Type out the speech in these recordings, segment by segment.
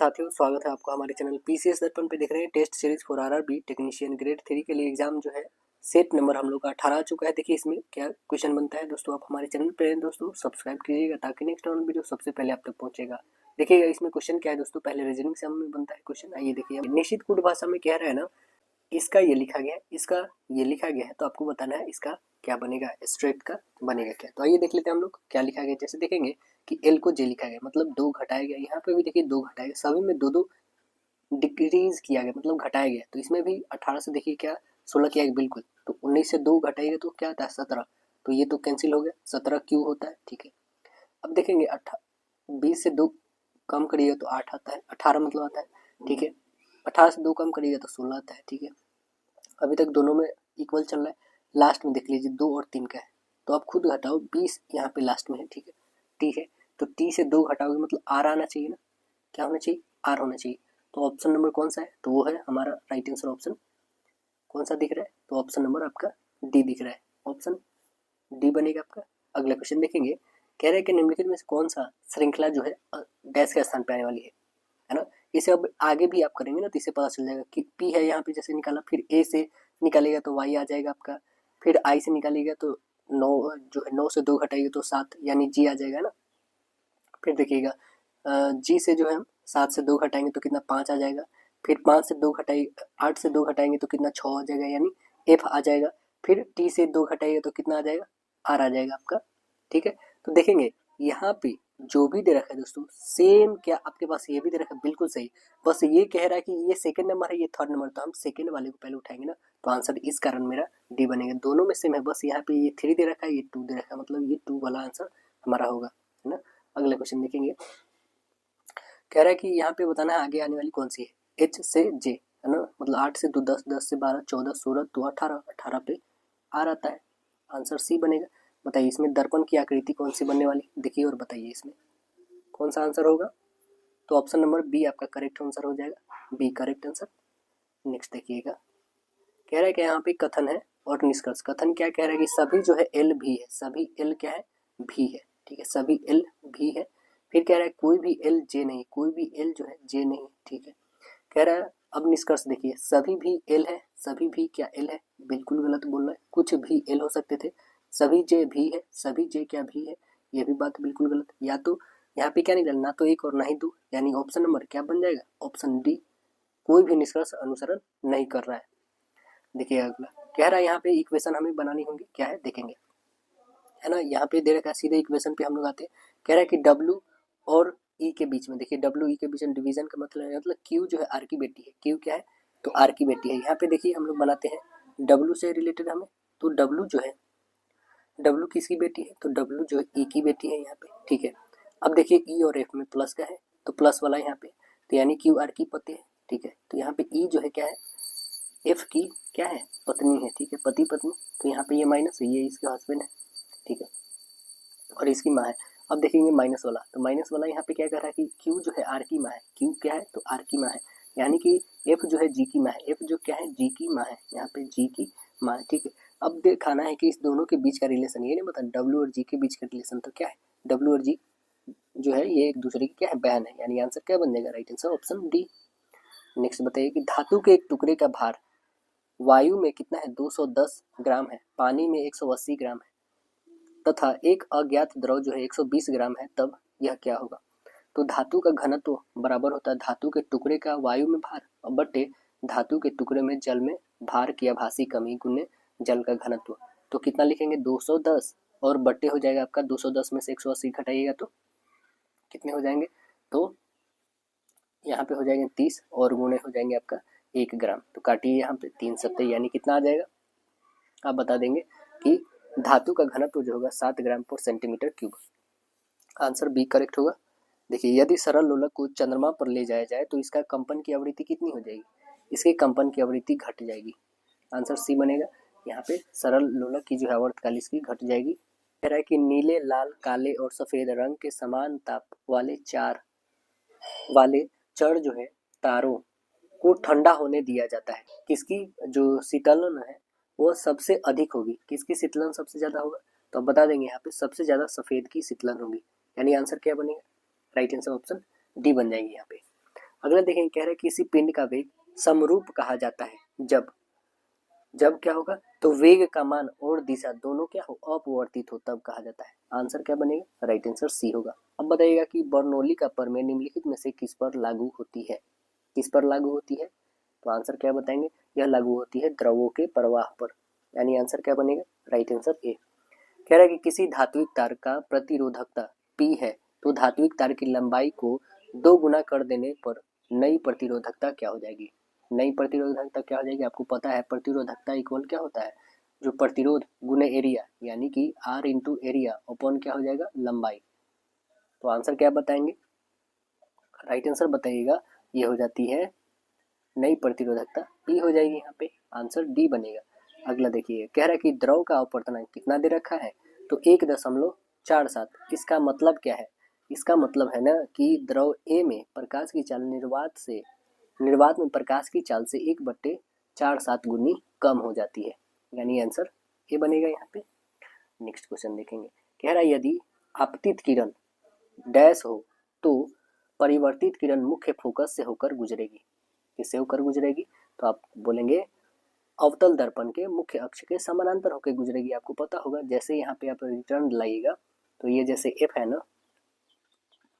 साथियों, स्वागत है आपका हमारे चैनल पीसीएस दर्पण पे। देख रहे हैं test series for RRB technician grade 3 के लिए एग्जाम जो है सेट नंबर हम लोग का 18 आ चुका है। देखिए इसमें क्या क्वेश्चन बनता है दोस्तों। आप हमारे चैनल पे दोस्तों सब्सक्राइब कीजिएगा ताकि नेक्स्ट ऑन वीडियो सबसे पहले आप तक पहुंचेगा। देखिएगा इसमें क्वेश्चन क्या है दोस्तों। पहले रीजनिंग से हमें बनता है क्वेश्चन। आइए देखिए, निश्चित कूट भाषा में कह रहा है ना, इसका ये लिखा गया है, इसका ये लिखा गया है, तो आपको बताना है इसका क्या बनेगा, स्ट्रेट का बनेगा क्या। तो आइए देख लेते हैं हम लोग क्या लिखा गया। जैसे देखेंगे कि एल को जे लिखा गया, मतलब 2 घटाया गया। यहाँ पे भी देखिए 2 घटाया गया, सभी में 2-2 डिक्रीज किया गया, मतलब घटाया गया। तो इसमें भी 18 से देखिए क्या 16 किया गया बिल्कुल। तो 19 से 2 घटाएगा तो क्या आता है 17। तो ये तो कैंसिल हो गया, 17 क्यू होता है। ठीक है, अब देखेंगे 20 से 2 कम करिएगा तो 8 आता है, 18 मतलब आता है। ठीक है, 18 से 2 कम करिएगा तो 16 आता है। ठीक है, अभी तक दोनों में इक्वल चल रहा है। लास्ट में देख लीजिए 2 और 3 का है, तो आप खुद घटाओ। 20 यहाँ पे लास्ट में है। ठीक है, ठीक है, तो टी से 2 घटाओगे मतलब आर आना चाहिए ना। क्या होना चाहिए, आर होना चाहिए। तो ऑप्शन नंबर कौन सा है, तो वो है हमारा राइट आंसर। ऑप्शन कौन सा दिख रहा है, तो ऑप्शन नंबर आपका डी दिख रहा है। ऑप्शन डी बनेगा आपका। अगला क्वेश्चन देखेंगे, कह रहे हैं कि निम्नलिखित में से कौन सा श्रृंखला जो है डैश के स्थान पे आने वाली है ना। इसे अब आगे भी आप करेंगे ना तो इसे पता चल जाएगा कि पी है यहाँ पे जैसे निकाला, फिर ए से निकालेगा तो वाई आ जाएगा आपका, फिर आई से निकालेगा तो 9 जो है 9 से 2 घटाएगा तो 7 यानी जी आ जाएगा ना। फिर देखिएगा जी से जो है हम 7 से 2 घटाएंगे तो कितना 5 आ जाएगा। फिर 5 से 2 घटाएंगे, 8 से 2 घटाएंगे तो कितना 6 आ जाएगा यानी एफ आ जाएगा। फिर टी से 2 घटाएंगे तो कितना आ जाएगा, आर आ जाएगा आपका। ठीक है, तो देखेंगे यहाँ पे जो भी दे रखा है दोस्तों सेम, क्या आपके पास ये भी दे रखा है बिल्कुल सही। बस ये कह रहा है कि ये सेकंड नंबर है, ये थर्ड नंबर, तो हम सेकंड वाले को पहले उठाएंगे ना। तो आंसर इस कारण मेरा डी बनेगा। दोनों में सेम है, बस यहाँ पे ये 3 दे रखा है, ये 2 दे रखा है, मतलब ये 2 वाला आंसर हमारा होगा, है ना। अगला क्वेश्चन देखेंगे, कह रहा है कि यहाँ पे बताना है आगे आने वाली कौन सी है। एच से जे है ना, मतलब 8 से 2 10, 10 से 12 14 16 तो 18, 18 पे आर आता है। आंसर सी बनेगा। बताइए इसमें दर्पण की आकृति कौन सी बनने वाली, देखिए और बताइए इसमें कौन सा आंसर होगा। तो ऑप्शन नंबर बी आपका करेक्ट आंसर हो जाएगा, बी करेक्ट आंसर। नेक्स्ट देखिएगा, कह रहा है कि यहाँ पे कथन है और निष्कर्ष। कथन क्या कह रहा है कि सभी जो है एल भी है, सभी एल क्या है, भी है। ठीक है, सभी एल भी है। फिर कह रहा है कोई भी एल जे नहीं, कोई भी एल जो है जे नहीं। ठीक है, कह रहा है अब निष्कर्ष देखिए, सभी भी एल है, सभी भी क्या एल है, बिल्कुल गलत बोल रहा है। कुछ भी एल हो सकते थे, सभी जे भी है, सभी जे क्या भी है, ये भी बात बिल्कुल गलत। या तो यहाँ पे क्या निकला, ना तो 1 और ना ही 2, यानी ऑप्शन नंबर क्या बन जाएगा, ऑप्शन डी। कोई भी निष्कर्ष अनुसरण नहीं कर रहा है। देखिए अगला कह रहा है यहाँ पे इक्वेशन हमें बनानी होगी, क्या है देखेंगे, है ना। यहाँ पे दे रखा है, सीधे इक्वेशन पे हम लोग आते हैं। कह रहा है कि डब्ल्यू और ई के बीच में, देखिए डब्ल्यू ई के बीच में डिवीजन का मतलब क्यू जो है आर की बेटी है। क्यू क्या है, तो आर की बेटी है। यहाँ पे देखिए हम लोग बनाते हैं डब्ल्यू से रिलेटेड हमें, तो डब्ल्यू जो है, डब्ल्यू किसकी बेटी है, तो डब्ल्यू जो है ई की बेटी है यहाँ पे। ठीक है, अब देखिए ई और एफ में प्लस का है, तो प्लस वाला यहाँ पे, तो यानी क्यू आर की पति है। ठीक है, तो यहाँ पे ई जो है क्या है, एफ की क्या है, पत्नी है। ठीक है, पति पत्नी, तो यहाँ पे ये माइनस है, ये इसके हस्बैंड है। ठीक है, और इसकी माँ है। अब देखेंगे माइनस वाला, तो माइनस वाला यहाँ पे क्या कर रहा है कि क्यू जो है आर की माँ है, क्यू क्या है तो आर की माँ है, यानी कि एफ जो है जी की माँ है, एफ जो क्या है जी की माँ है, यहाँ पे जी की माँ है। ठीक है, अब दिखाना है कि इस दोनों के बीच का रिलेशन, ये नहीं बता डब्ल्यू और जी के बीच का रिलेशन, तो क्या है डब्ल्यू और जी जो है ये एक दूसरे की क्या है, बहन है, यानी आंसर क्या बन जाएगा, right answer option D. Next बताइए कि धातु के एक टुकड़े का भार वायु में कितना है, 210 ग्राम है, पानी में 180 ग्राम है तथा एक अज्ञात द्रव जो है 120 ग्राम है, तब यह क्या होगा। तो धातु का घनत्व बराबर होता है धातु के टुकड़े का वायु में भार और बटे धातु के टुकड़े में जल में भार की आभासी कमी गुने जल का घनत्व। तो कितना लिखेंगे 210 और बट्टे हो जाएगा आपका 210 में से 180 घटाइएगा तो कितने हो जाएंगे, तो यहाँ पे हो जाएंगे 30 और गुणे हो जाएंगे आपका 1 ग्राम। तो काटिए यहाँ पे 3 सत्ते यानी कितना आ जाएगा, आप बता देंगे कि धातु का घनत्व जो होगा 7 ग्राम पर centimetre cube. Answer B correct होगा। देखिए यदि सरल लोलक को चंद्रमा पर ले जाया जाए तो इसका कंपन की आवृत्ति कितनी हो जाएगी, इसके कंपन की आवृत्ति घट जाएगी। आंसर सी बनेगा। यहाँ पे सरल लोलक की जो है आवर्तकाल इसकी घट जाएगी। कह रहा है कि नीले लाल काले और सफेद रंग के समान ताप वाले चर जो है तारों को ठंडा होने दिया जाता है, किसकी जो शीतलन है वो सबसे अधिक होगी, किसकी शीतलन सबसे ज्यादा होगा, तो अब बता देंगे यहाँ पे सबसे ज्यादा सफेद की शीतलन होगी, यानी आंसर क्या बनेगा, राइट आंसर ऑप्शन डी बन जाएगी यहाँ पे। अगला देखेंगे, कह रहा है किसी पिंड का वेग समरूप कहा जाता है जब जब क्या होगा, तो वेग का मान और दिशा दोनों क्या हो, अपवर्तित हो, तब कहा जाता है। आंसर क्या बनेगा, राइट आंसर सी होगा। अब बताइएगा कि बर्नौली का प्रमेय निम्नलिखित में से किस पर लागू होती है, किस पर लागू होती है, तो आंसर क्या बताएंगे, यह लागू होती है द्रवों के प्रवाह पर, यानी आंसर क्या बनेगा, राइट आंसर ए। कह रहा है कि किसी धात्विक तार का प्रतिरोधकता P है, तो धात्विक तार की लंबाई को 2 गुना कर देने पर नई प्रतिरोधकता क्या हो जाएगी, नई प्रतिरोधकता क्या हो जाएगी, आपको पता है प्रतिरोधकता इक्वल क्या होता है, जो प्रतिरोध गुने एरिया, यानी कि R इंटू एरिया अपॉन क्या हो जाएगा, लंबाई। तो आंसर क्या बताएंगे, राइट आंसर बताइएगा, ये हो जाती है नई प्रतिरोधकता P हो जाएगी, यहाँ पे आंसर डी बनेगा। अगला देखिए, कह रहा है कि द्रव का अपवर्तनांक कितना दे रखा है, तो 1.47। इसका मतलब क्या है, इसका मतलब है ना कि द्रव ए में प्रकाश की चाल निर्वात में प्रकाश की चाल से 1/47 गुनी कम हो जाती है, यानी आंसर ए बनेगा यहाँ पे। नेक्स्ट क्वेश्चन देखेंगे, कह रहा है यदि आपतित किरण डैश हो तो परिवर्तित किरण मुख्य फोकस से होकर गुजरेगी, किससे होकर गुजरेगी, तो आप बोलेंगे अवतल दर्पण के मुख्य अक्ष के समानांतर होकर गुजरेगी। आपको पता होगा, जैसे यहाँ पे आप रिटर्न लाइएगा तो ये जैसे एफ है ना,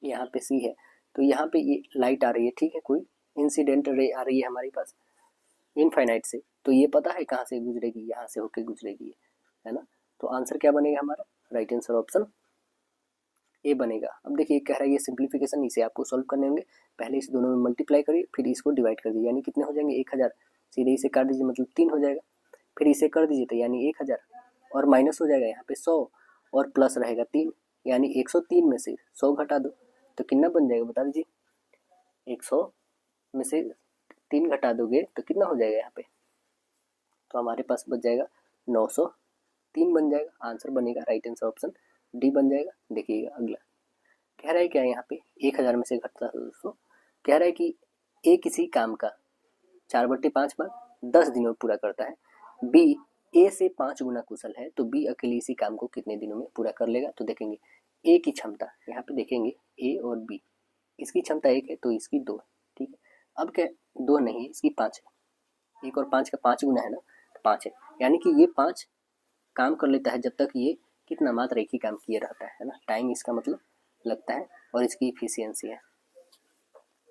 यहाँ पे सी है, तो यहाँ पे ये लाइट आ रही है, ठीक है, कोई इंसिडेंट रे आ रही है हमारे पास इनफाइनाइट से, तो ये पता है कहाँ से गुजरेगी, यहाँ से होकर गुजरेगी, है ना। तो आंसर क्या बनेगा हमारा, राइट आंसर ऑप्शन ए बनेगा। अब देखिए कह रहा है ये सिंप्लीफिकेशन, इसे आपको सॉल्व करने होंगे, पहले इस दोनों में मल्टीप्लाई करिए, फिर इसको डिवाइड कर दीजिए, यानी कितने हो जाएंगे, 1000, सीधे इसे काट दीजिए मतलब 3 हो जाएगा, फिर इसे कर दीजिए तो यानी 1000, और माइनस हो जाएगा यहाँ पे 100, और प्लस रहेगा 3, यानी 103 में से 100 घटा दो तो कितना बन जाएगा बता दीजिए, 100 में से 3 घटा दोगे तो कितना हो जाएगा यहाँ पे, तो हमारे पास बच जाएगा 903 बन जाएगा, आंसर बनेगा राइट आंसर ऑप्शन डी बन जाएगा। देखिएगा अगला कह रहा है क्या, यहाँ पे 1000 में से घटता है दोस्तों, कह रहा है कि ए किसी काम का 4/5 बार 10 दिनों में पूरा करता है, बी ए से 5 गुना कुशल है, तो बी अकेले इसी काम को कितने दिनों में पूरा कर लेगा। तो देखेंगे ए की क्षमता, यहाँ पे देखेंगे ए और बी, इसकी क्षमता 1 है तो इसकी 2 है, ठीक है। अब क्या 2 नहीं है, इसकी 5 है, 1 और 5 का 5 गुना है ना, तो 5 है, यानी कि ये 5 काम कर लेता है जब तक ये कितना मात्र एक ही काम किए रहता है ना, टाइम इसका मतलब लगता है, और इसकी इफिशियंसी है।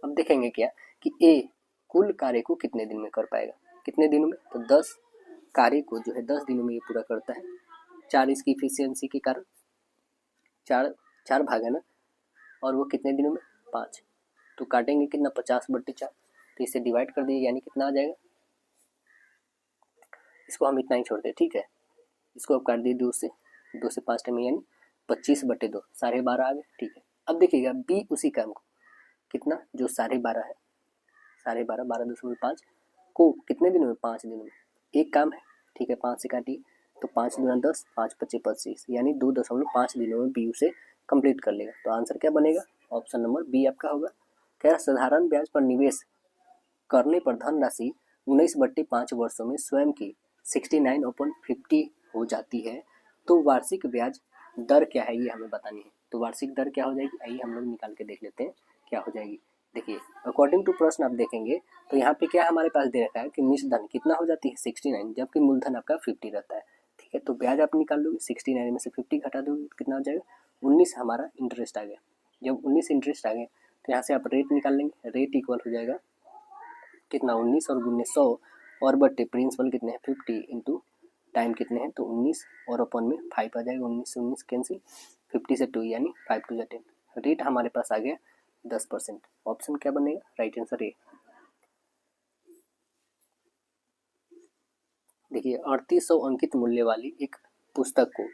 अब देखेंगे क्या कि ए कुल कार्य को कितने दिन में कर पाएगा, कितने दिनों में, तो 10 कार्य को जो है 10 दिनों में ये पूरा करता है, 4 इसकी इफिशियंसी के कारण, 4 भाग है ना, और वो कितने दिनों में 5, तो काटेंगे कितना 50/4, तो इसे डिवाइड कर दिए यानी कितना आ जाएगा, इसको हम इतना ही छोड़ते हैं, ठीक है, इसको अब काट दिए 2 से 5 टाइम, यानी 25/2, 12.5 आ गए, ठीक है। अब देखिएगा बी उसी काम को कितना, जो 12.5 है, 12.5 12.5 को कितने दिनों में, 5 दिनों में, एक काम है, ठीक है, 5 से काटिए तो 5 दूना 10, 5 पच्चे 25, यानी 2.5 दिनों में बी उसे कंप्लीट कर लेगा। तो आंसर क्या बनेगा, ऑप्शन नंबर बी आपका होगा। क्या साधारण ब्याज पर निवेश करने पर धनराशि 19/5 वर्षों में स्वयं की 69/50 हो जाती है, तो वार्षिक ब्याज दर क्या है ये हमें बतानी है। तो वार्षिक दर क्या हो जाएगी, आइए हम लोग निकाल के देख लेते हैं क्या हो जाएगी। देखिए अकॉर्डिंग टू प्रश्न आप देखेंगे तो यहाँ पे क्या हमारे पास दे रखा है कि मिश्र धन कितना हो जाती है 69, जबकि मूलधन आपका 50 रहता है, ठीक है। तो ब्याज आप निकाल लोगे, 69 में से 50 घटा दोगे तो कितना हो जाएगा, 19 हमारा इंटरेस्ट आ गया। जब 19 इंटरेस्ट आ गए तो यहाँ से आप रेट निकाल लेंगे, रेट इक्वल हो जाएगा कितना 19 और गुने 100 और बट्टे प्रिंसिपल कितने हैं 50 इंटू टाइम कितने हैं तो 19 और अपन में 5 आ जाएगा, 19 से 19 कैंसिल, 50 से 2 यानी 5 2 10, रेट हमारे पास आ गया 10%। ऑप्शन क्या बनेगा, राइट आंसर ए। देखिए 3800 अंकित मूल्य वाली एक पुस्तक को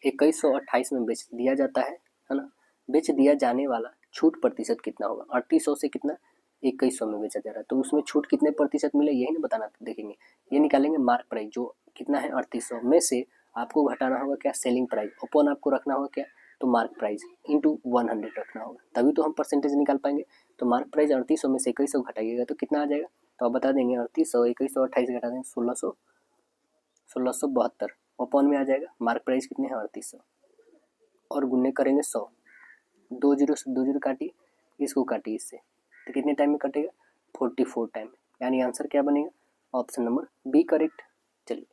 2128 में बेच दिया जाता है ना, बेच दिया जाने वाला छूट प्रतिशत कितना होगा, 3800 से कितना 2100 में बेचा जा रहा है, तो उसमें छूट कितने प्रतिशत मिले यही ना बताना, देखेंगे ये निकालेंगे मार्क प्राइस जो कितना है 3800 में से आपको घटाना होगा क्या सेलिंग प्राइस, ओपन आपको रखना होगा क्या तो मार्क प्राइस इंटू 100 रखना होगा, तभी तो हम परसेंटेज निकाल पाएंगे। तो मार्क प्राइस 3800 में से 2100 घटाइएगा तो कितना आ जाएगा, तो आप बता देंगे 3800 2128 घटा देंगे 1672 ओपन में आ जाएगा, मार्क प्राइस कितने हैं 3800 और गुने करेंगे 100, 2 जीरो से 2 जीरो काटिए, इसको काटिए इससे तो कितने टाइम में कटेगा, 44 टाइम में, यानी आंसर क्या बनेगा, ऑप्शन नंबर बी करेक्ट। चलिए,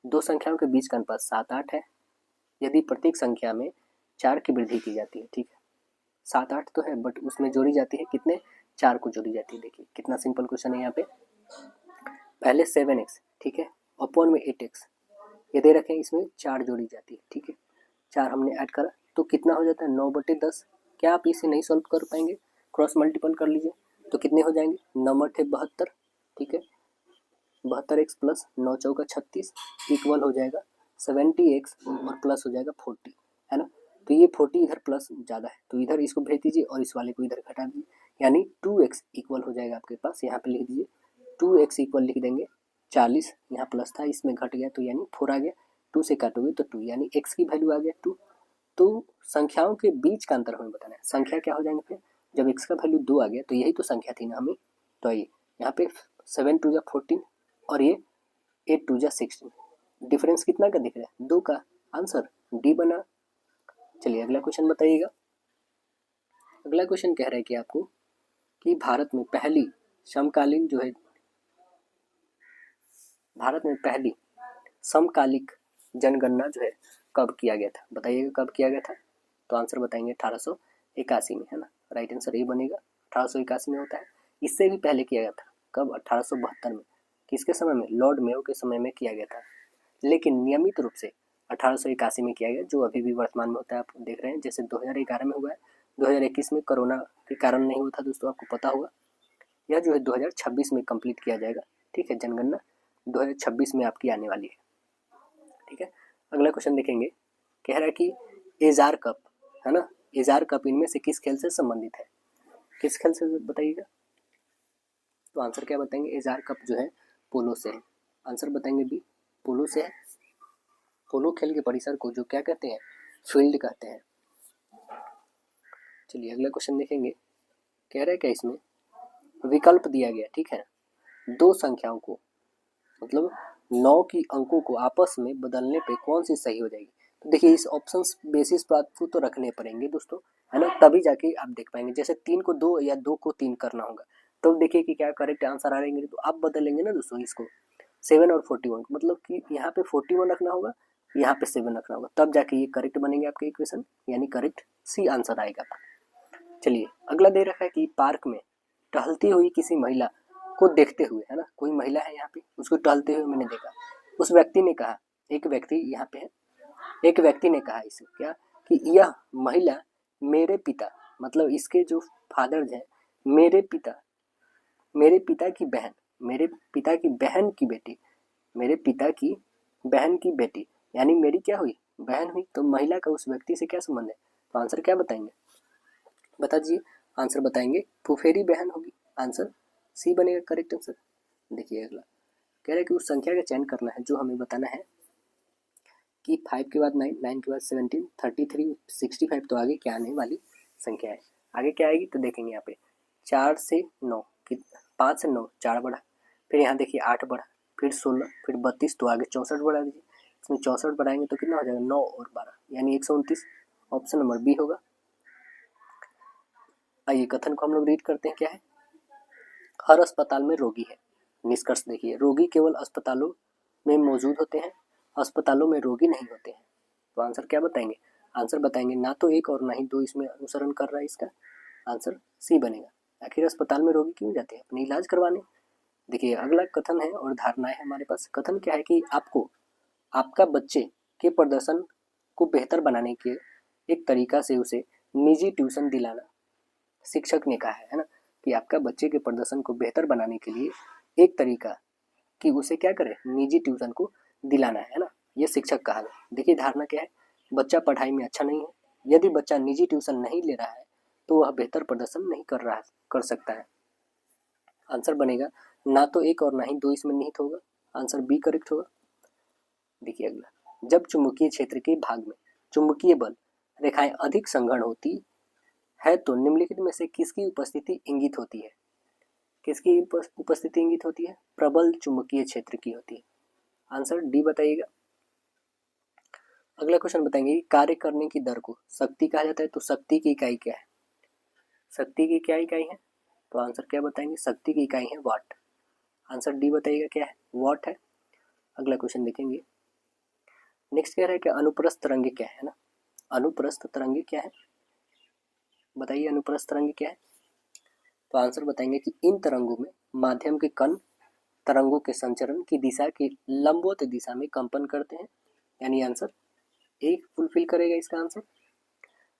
दो संख्याओं के बीच का अनुपात 7-8 है यदि प्रत्येक संख्या में 4 की वृद्धि की जाती है। ठीक है, 7-8 तो है बट उसमें जोड़ी जाती है कितने, 4 को जोड़ी जाती है। देखिए कितना सिंपल क्वेश्चन है यहाँ पे। पहले 7x, ठीक है, अपॉन में 8x, ये दे रखे हैं, इसमें 4 जोड़ी जाती है। ठीक है, 4 हमने ऐड करा तो कितना हो जाता है, 9/10। क्या आप इसे नहीं सॉल्व कर पाएंगे, क्रॉस मल्टीपल कर लीजिए तो कितने हो जाएंगे, 9/72। ठीक है, 72x प्लस 9×4 = 36 इक्वल हो जाएगा 70x और प्लस हो जाएगा 40, है ना। तो ये 40 इधर प्लस ज़्यादा है तो इधर इसको भेज दीजिए और इस वाले को इधर घटा दीजिए, यानी 2x इक्वल हो जाएगा आपके पास, यहाँ पे लिख दीजिए 2x इक्वल लिख देंगे 40, यहाँ प्लस था इसमें घट गया तो यानी 4 आ गया, 2 से काटोगे तो 2, यानी x की वैल्यू आ गया 2। तो संख्याओं के बीच का अंतर हमें बताना है, संख्या क्या हो जाएंगे फिर, जब x का वैल्यू 2 आ गया तो यही तो संख्या थी ना हमें। तो आइए यहाँ पे 7×2 = 14 और ये 8×2 = 16, डिफरेंस कितना का दिख रहा है, 2 का, आंसर डी बना। चलिए अगला क्वेश्चन बताइएगा। अगला क्वेश्चन कह रहा है कि आपको कि भारत में पहली समकालिक जनगणना जो है कब किया गया था, बताइएगा कब किया गया था। तो आंसर बताएंगे 1881 में, है ना, राइट आंसर ये बनेगा, 1881 में होता है। इससे भी पहले किया गया था, कब, 1872 में, किसके समय में, लॉर्ड मेयो के समय में किया गया था, लेकिन नियमित रूप से 1881 में किया गया, जो अभी भी वर्तमान में होता है। आप देख रहे हैं जैसे 2011 में हुआ है, 2021 में कोरोना के कारण नहीं हुआ था दोस्तों, आपको पता होगा। यह जो है 2026 में कंप्लीट किया जाएगा। ठीक है, जनगणना 2026 में आपकी आने वाली है। ठीक है, अगला क्वेश्चन देखेंगे, कह रहा है कि एजार कप, है ना, एजार कप इनमें से किस खेल से संबंधित है, किस खेल से बताइएगा। तो आंसर क्या बताएंगे, एजार कप जो है पोलो से है, आंसर बताएंगे बी, पोलो से है। पोलो खेल के परिसर को जो क्या कहते हैं, फील्ड कहते हैं। चलिए अगला क्वेश्चन देखेंगे, कह रहा है क्या इसमें विकल्प दिया गया, ठीक है, दो संख्याओं को मतलब 9 की अंकों को आपस में बदलने पे कौन सी सही हो जाएगी। तो देखिए इस ऑप्शंस बेसिस पर आपको तो रखने पड़ेंगे दोस्तों, है ना, तभी जाके आप देख पाएंगे। जैसे 3 को 2 या 2 को 3 करना होगा तो देखिए कि क्या करेक्ट आंसर आ रहेंगे, तो आप बदलेंगे ना दोस्तों इसको 7 और 41, मतलब कि यहाँ पे 41 रखना होगा, यहाँ पे 7 रखना होगा, तब जाके ये करेक्ट बनेंगे आपके इक्वेशन, यानी करेक्ट सी आंसर आएगा। चलिए अगला दे रखा है कि पार्क में टहलती हुई किसी महिला को देखते हुए, है ना, कोई महिला है यहाँ पे, उसको टहलते हुए मैंने देखा, उस व्यक्ति ने कहा, एक व्यक्ति यहाँ पे है, एक व्यक्ति ने कहा इसे क्या, कि यह महिला मेरे पिता, मतलब इसके जो फादर हैं, मेरे पिता की बहन, मेरे पिता की बहन की बेटी, मेरे पिता की बहन की बेटी, यानी मेरी क्या हुई, बहन हुई। तो महिला का उस व्यक्ति से क्या संबंध है, तो आंसर क्या बताएंगे, बता दीजिए। आंसर बताएंगे फुफेरी बहन होगी, आंसर सी बनेगा करेक्ट आंसर। देखिए अगला कह रहा है कि उस संख्या का चयन करना है जो हमें बताना है कि 5 के बाद 9, 9 के बाद 17, 33, 65, तो आगे क्या आने वाली संख्या है, आगे क्या आएगी तो देखेंगे यहाँ पे 4 से 9, 5 से 9 4 बढ़ा, फिर यहाँ देखिए 8 बढ़ा, फिर 16, फिर 32, तो आगे 64 बढ़ा दीजिए, इसमें 64 बढ़ाएंगे तो कितना हो जाएगा, 9 और 12 यानी 129, ऑप्शन नंबर बी होगा। आइए कथन को हम लोग रीड करते हैं, क्या है, हर अस्पताल में रोगी है। निष्कर्ष देखिए, रोगी केवल अस्पतालों में मौजूद होते हैं, अस्पतालों में रोगी नहीं होते हैं। तो आंसर क्या बताएंगे, आंसर बताएंगे ना तो 1 और ना ही 2 इसमें अनुसरण कर रहा है, इसका आंसर सी बनेगा। आखिर अस्पताल में रोगी क्यों जाते हैं, अपने इलाज करवाने। देखिए अगला कथन है और धारणा है हमारे पास। कथन क्या है कि आपको आपका बच्चे के प्रदर्शन को बेहतर बनाने के एक तरीका से उसे निजी ट्यूशन दिलाना, शिक्षक ने कहा है ना, कि आपका बच्चे के प्रदर्शन को बेहतर बनाने के लिए एक तरीका कि उसे क्या करे, निजी ट्यूशन को दिलाना है ना, ये शिक्षक कहा है। देखिए धारणा क्या है, बच्चा पढ़ाई में अच्छा नहीं है, यदि बच्चा निजी ट्यूशन नहीं ले रहा है तो वह बेहतर प्रदर्शन नहीं कर सकता है। आंसर बनेगा ना तो 1 और ना ही 2 इसमें निहित होगा, आंसर बी करेक्ट होगा। देखिए अगला, जब चुंबकीय क्षेत्र के भाग में चुंबकीय बल रेखाएं अधिक संघन होती है तो निम्नलिखित में से किसकी उपस्थिति इंगित होती है, किसकी उपस्थिति इंगित होती है, प्रबल चुंबकीय क्षेत्र की होती है, आंसर डी बताइएगा। अगला क्वेश्चन बताएंगे कि कार्य करने की दर को शक्ति कहा जाता है, तो शक्ति की इकाई क्या है, शक्ति की क्या इकाई है, तो आंसर क्या बताएंगे, शक्ति की इकाई है वाट। आंसर डी बताइएगा क्या है, वाट है। अगला क्वेश्चन देखेंगे। नेक्स्ट कह रहा है कि अनुप्रस्थ तरंगे क्या है ना, अनुप्रस्थ तरंगे क्या है, बताइए अनुप्रस्थ तरंगे क्या है। तो आंसर बताएंगे कि इन तरंगों में माध्यम के कण तरंगों के संचरण की दिशा की लंबवत दिशा में कंपन करते हैं, यानी आंसर ए फुलफिल करेगा इसका आंसर।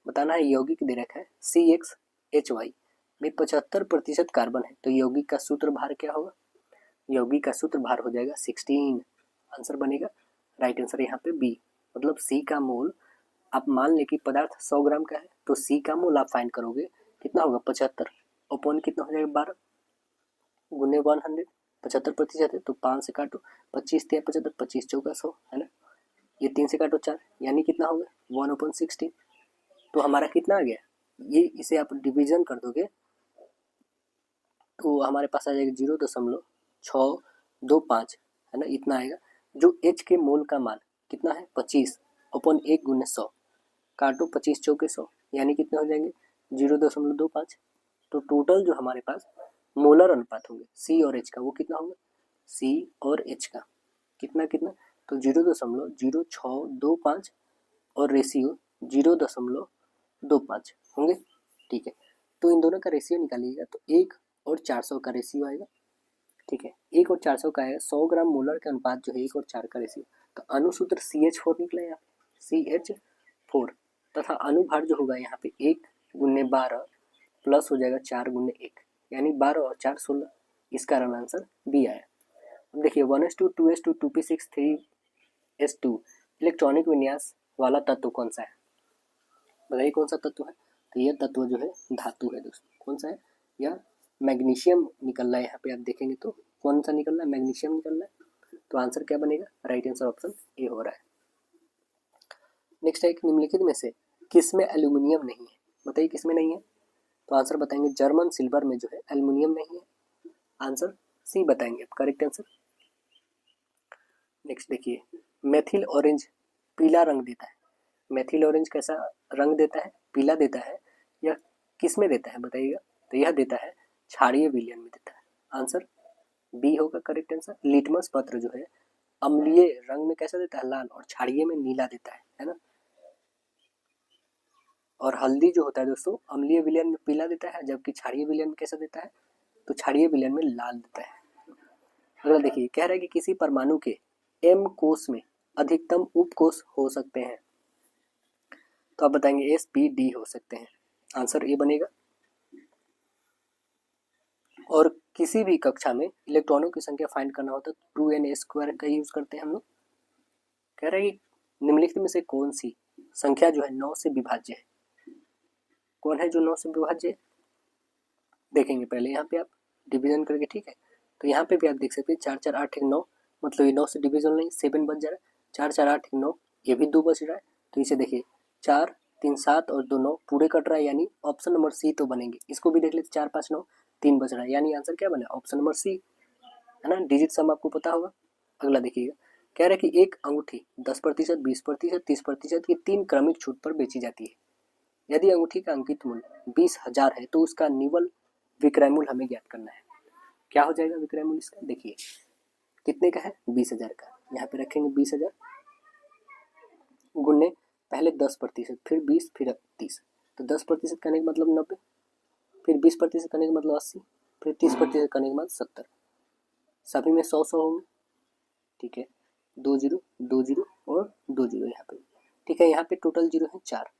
बताना है यौगिक दे रखा है CXHY में 75% कार्बन है, तो यौगिक का सूत्र भार क्या होगा, यौगिक का सूत्र भार हो जाएगा 16। आंसर बनेगा राइट आंसर यहाँ पे बी, मतलब सी का मोल। आप मान ले कि पदार्थ 100 ग्राम का है, तो सी का मोल आप फाइंड करोगे कितना होगा 75, अपॉन कितना हो जाएगा 12 गुने 100, 75% है तो 5 से काटो, 25 या 75, 25 चौका 100 है ना, ये 3 से काटो 4, यानी कितना होगा 1/16। तो हमारा कितना आ गया, ये इसे आप डिवीजन कर दोगे तो हमारे पास आ जाएगा 0.625 है ना, इतना आएगा। जो एच के मोल का मान कितना है 25 अपॉन 1 गुने 100, काटो 25 चौके 100, यानी कितने हो जाएंगे 0.25। तो टोटल जो हमारे पास मोलर अनुपात होंगे सी और एच का, वो कितना होगा, सी और एच का कितना कितना, तो 0.0625 और रेशियो 0.25 होंगे। ठीक है, तो इन दोनों का रेशियो निकालिएगा तो 1 और 400 का रेशियो आएगा। ठीक है, 1 और 400 का है 100 ग्राम मोलर के अनुपात जो है 1 और 4 का रेशियो, तो अनुसूत्र CH4 निकला यहाँ CH4, तथा अनुभार जो होगा यहाँ पे 1 गुने 12 प्लस हो जाएगा 4 गुने 1, यानी 12 और 4 16, इस कारण आंसर बी आया। अब देखिए 1s2 2s2 2p6 3s2 electronic विन्यास वाला तत्व कौन सा है, बताइए कौन सा तत्व है। तो यह तत्व जो है धातु है दोस्तों, कौन सा है, यह मैग्नीशियम निकल रहा है। यहाँ पे आप देखेंगे तो कौन सा निकल रहा है, मैग्नीशियम निकल रहा है। तो आंसर क्या बनेगा, राइट आंसर ऑप्शन ए हो रहा है। नेक्स्ट है, निम्नलिखित में से किस में एल्यूमिनियम नहीं है, बताइए किस में नहीं है। तो आंसर बताएंगे जर्मन सिल्वर में जो है एल्यूमिनियम नहीं है, आंसर सी बताएंगे आप करेक्ट आंसर। नेक्स्ट देखिए, मेथिल ऑरेंज पीला रंग देता है, मेथिल ऑरेंज कैसा रंग देता है, पीला देता है, यह किस में देता है बताइएगा। तो यह देता है क्षारीय विलयन में देता है, आंसर बी होगा करेक्ट आंसर। लिटमस पत्र जो है अम्लीय रंग में कैसा देता है, लाल, और क्षारीय में नीला देता है ना। और हल्दी जो होता है दोस्तों अम्लीय विलयन में पीला देता है, जबकि क्षारीय विलयन में कैसा देता है, तो क्षारीय विलयन में लाल देता है। अगला देखिए, कह रहा है कि किसी परमाणु के m कोष में अधिकतम उपकोष हो सकते हैं, तो आप बताएंगे S P D हो सकते हैं, आंसर ए बनेगा। और किसी भी कक्षा में इलेक्ट्रॉनों की संख्या फाइंड करना होता है 2n² का यूज करते हैं हम लोग। कह रहे हैं कि निम्नलिखित में से कौन सी संख्या जो है 9 से विभाज्य है, कौन है जो 9 से विभाज्य है, देखेंगे पहले यहाँ पे आप डिवीजन करके। ठीक है, तो यहाँ पे भी आप देख सकते हैं 4 4 8 1 9, मतलब ये 9 से डिवीजन नहीं 7 बच जा रहा है, 4 4 8 1 9, ये भी 2 बच रहा है, तो इसे देखिए 4 3 7 और 2 9 पूरे कट रहा है, यानी ऑप्शन नंबर सी तो बनेंगे। इसको भी देख लेते 4 5 9 3 बच रहा है, यानी आंसर क्या बना, ऑप्शन नंबर सी है ना। डिजिट सम आपको पता होगा। अगला देखिएगा, कह रहा है कि एक अंगूठी 10%, 20%, 30% की 3 क्रमिक छूट पर बेची जाती है। यदि अंगूठी का अंकित मूल्य 20,000 है तो उसका निवल विक्रय मूल्य हमें ज्ञात करना है। क्या हो जाएगा विक्रय मूल्य इसका, देखिए कितने का है 20,000 का, यहाँ पे रखेंगे 20,000 गुने पहले 10%, फिर 20, फिर 30, तो 10% करने का मतलब 90, फिर 20% करने का मतलब 80, फिर 30% करने का मतलब 70, सभी में 100 होंगे। ठीक है, 2 जीरो 2 जीरो और 2 जीरो यहाँ पे। ठीक है, यहाँ पे टोटल जीरो है 4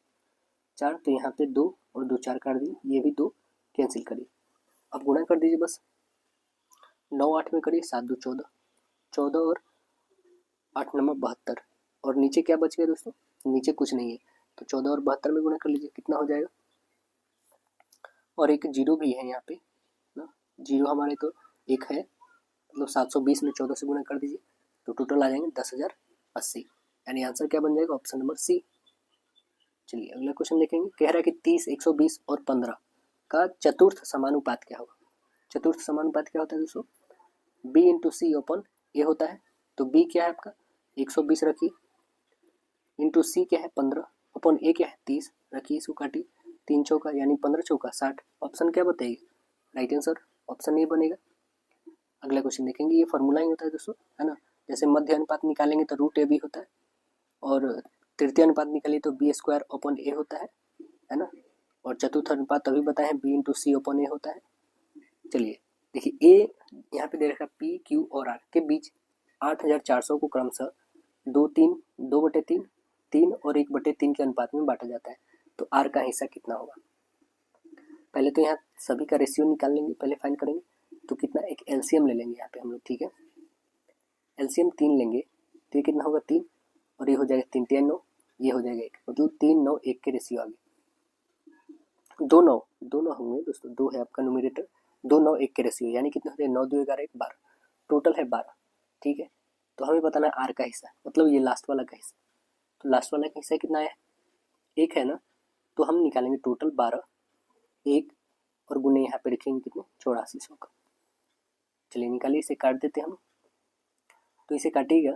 4, तो यहाँ पे 2 और 2 4 काट दिए, ये भी 2 कैंसिल करिए, अब गुणा कर दीजिए बस, 9 8 में करिए 7 2 14, 14 और 8 9 72, और नीचे क्या बच गया दोस्तों, नीचे कुछ नहीं है, तो 14 और 72 में गुणा कर लीजिए, कितना हो जाएगा। और एक जीरो भी है यहाँ पे ना, जीरो हमारे तो एक है, मतलब 720 में 14 से गुणा कर दीजिए, तो टोटल आ जाएंगे 10,080, यानी आंसर क्या बन जाएगा, ऑप्शन नंबर सी। चलिए अगला क्वेश्चन देखेंगे, कह रहा है कि 30 120 और 15 का चतुर्थ समानुपात क्या होगा। चतुर्थ समानुपात क्या होता है दोस्तों, b इंटू सी ओपन ए होता है, तो b क्या है आपका 120 रखिए, इंटू सी क्या है 15, अपन ए क्या है 30 रखिए, इसको काटिए, 3 चौका यानी 15 चौका 60, ऑप्शन क्या बताइए राइट आंसर ऑप्शन ए बनेगा। अगला क्वेश्चन देखेंगे, ये फॉर्मूला ही होता है दोस्तों, है ना। जैसे मध्य अनुपात निकालेंगे तो रूट ए बी होता है, और तृतीय अनुपात निकालिए तो बी स्क्वायर अपॉन ए होता है ना। और चतुर्थ अनुपात तभी बताए बी इंटू सी अपॉन ए होता है। चलिए देखिए, ए यहाँ पे दे रखा पी क्यू और आर के बीच 8400 को क्रमशः 2/3 3 और 1/3 के अनुपात में बांटा जाता है, तो आर का हिस्सा कितना होगा। पहले तो यहाँ सभी का रेशियो निकाल लेंगे, पहले फाइंड करेंगे तो कितना, एक एलसीएम ले लेंगे यहाँ पे हम लोग, ठीक है। एलसीएम 3 लेंगे तो ये कितना होगा 3, और ये हो जाएगा 3 3 9, ये हो जाएगा 1, मतलब 3 9 1 के रेशियो आ गए। 2 9 होंगे दोस्तों, 2 है आपका न्यूमरेटर, 2 9 1 के रेशियो, यानी कितना हो जाए 9 2 11 1 12, टोटल है 12, ठीक है। तो हमें बताना है आर का हिस्सा, मतलब ये लास्ट वाला का हिस्सा। तो लास्ट वाला का हिस्सा कितना है, 1 है ना, तो हम निकालेंगे टोटल 12, 1 और गुने यहाँ पे रखेंगे कितने 8400 का। चलिए निकालिए, इसे काट देते हैं हम, तो इसे काटिएगा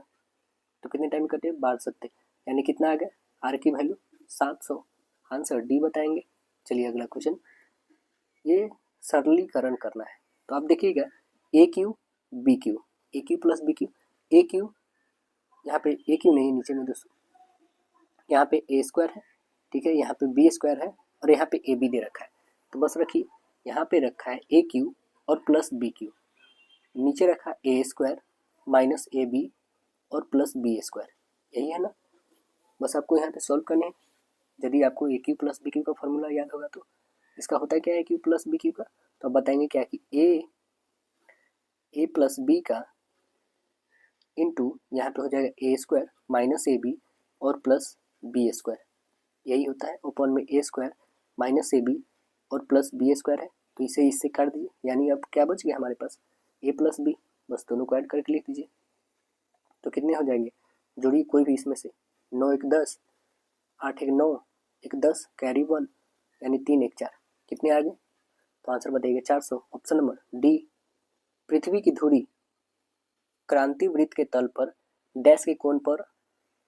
तो कितने टाइम कटे 12 सत्ते, यानी कितना आ गया आर की वैल्यू 700। आंसर डी बताएंगे। चलिए अगला क्वेश्चन, ये सरलीकरण करना है, तो आप देखिएगा ए क्यू बी क्यू, ए क्यू प्लस बी क्यू, ए क्यू यहाँ पे ए क्यू नहीं नीचे में दोस्तों, यहाँ पे ए स्क्वायर है, ठीक है, यहाँ पे बी स्क्वायर है और यहाँ पे ए बी दे रखा है, तो बस रखिए यहाँ पे रखा है ए क्यू और प्लस बी क्यू, नीचे रखा ए स्क्वायर माइनस ए बी और प्लस बी स्क्वायर, यही है ना। बस आपको यहाँ पे सॉल्व करने हैं। यदि आपको ए क्यू प्लस बी क्यू का फॉर्मूला याद होगा तो इसका होता है क्या है, ए क्यू प्लस बी क्यू का, तो आप बताएंगे क्या कि ए प्लस बी का इंटू यहाँ पे हो जाएगा ए स्क्वायर माइनस ए बी और प्लस बी स्क्वायर, यही होता है। ओपन में ए स्क्वायर माइनस ए बी और प्लस बी स्क्वायर है, तो इसे इससे काट दीजिए, यानी अब क्या बच गया हमारे पास ए प्लस बी, बस दोनों को ऐड करके लिख दीजिए, तो कितने हो जाएंगे, जोड़िए कोई भी इसमें से, 9 1 10, 8 1 9, 1 10 कैरी 1, यानी 3 1 4, कितने आ गए, तो आंसर बताइएगा 400। Option number D. पृथ्वी की धुरी क्रांति वृत्त के तल पर डैश के कोण पर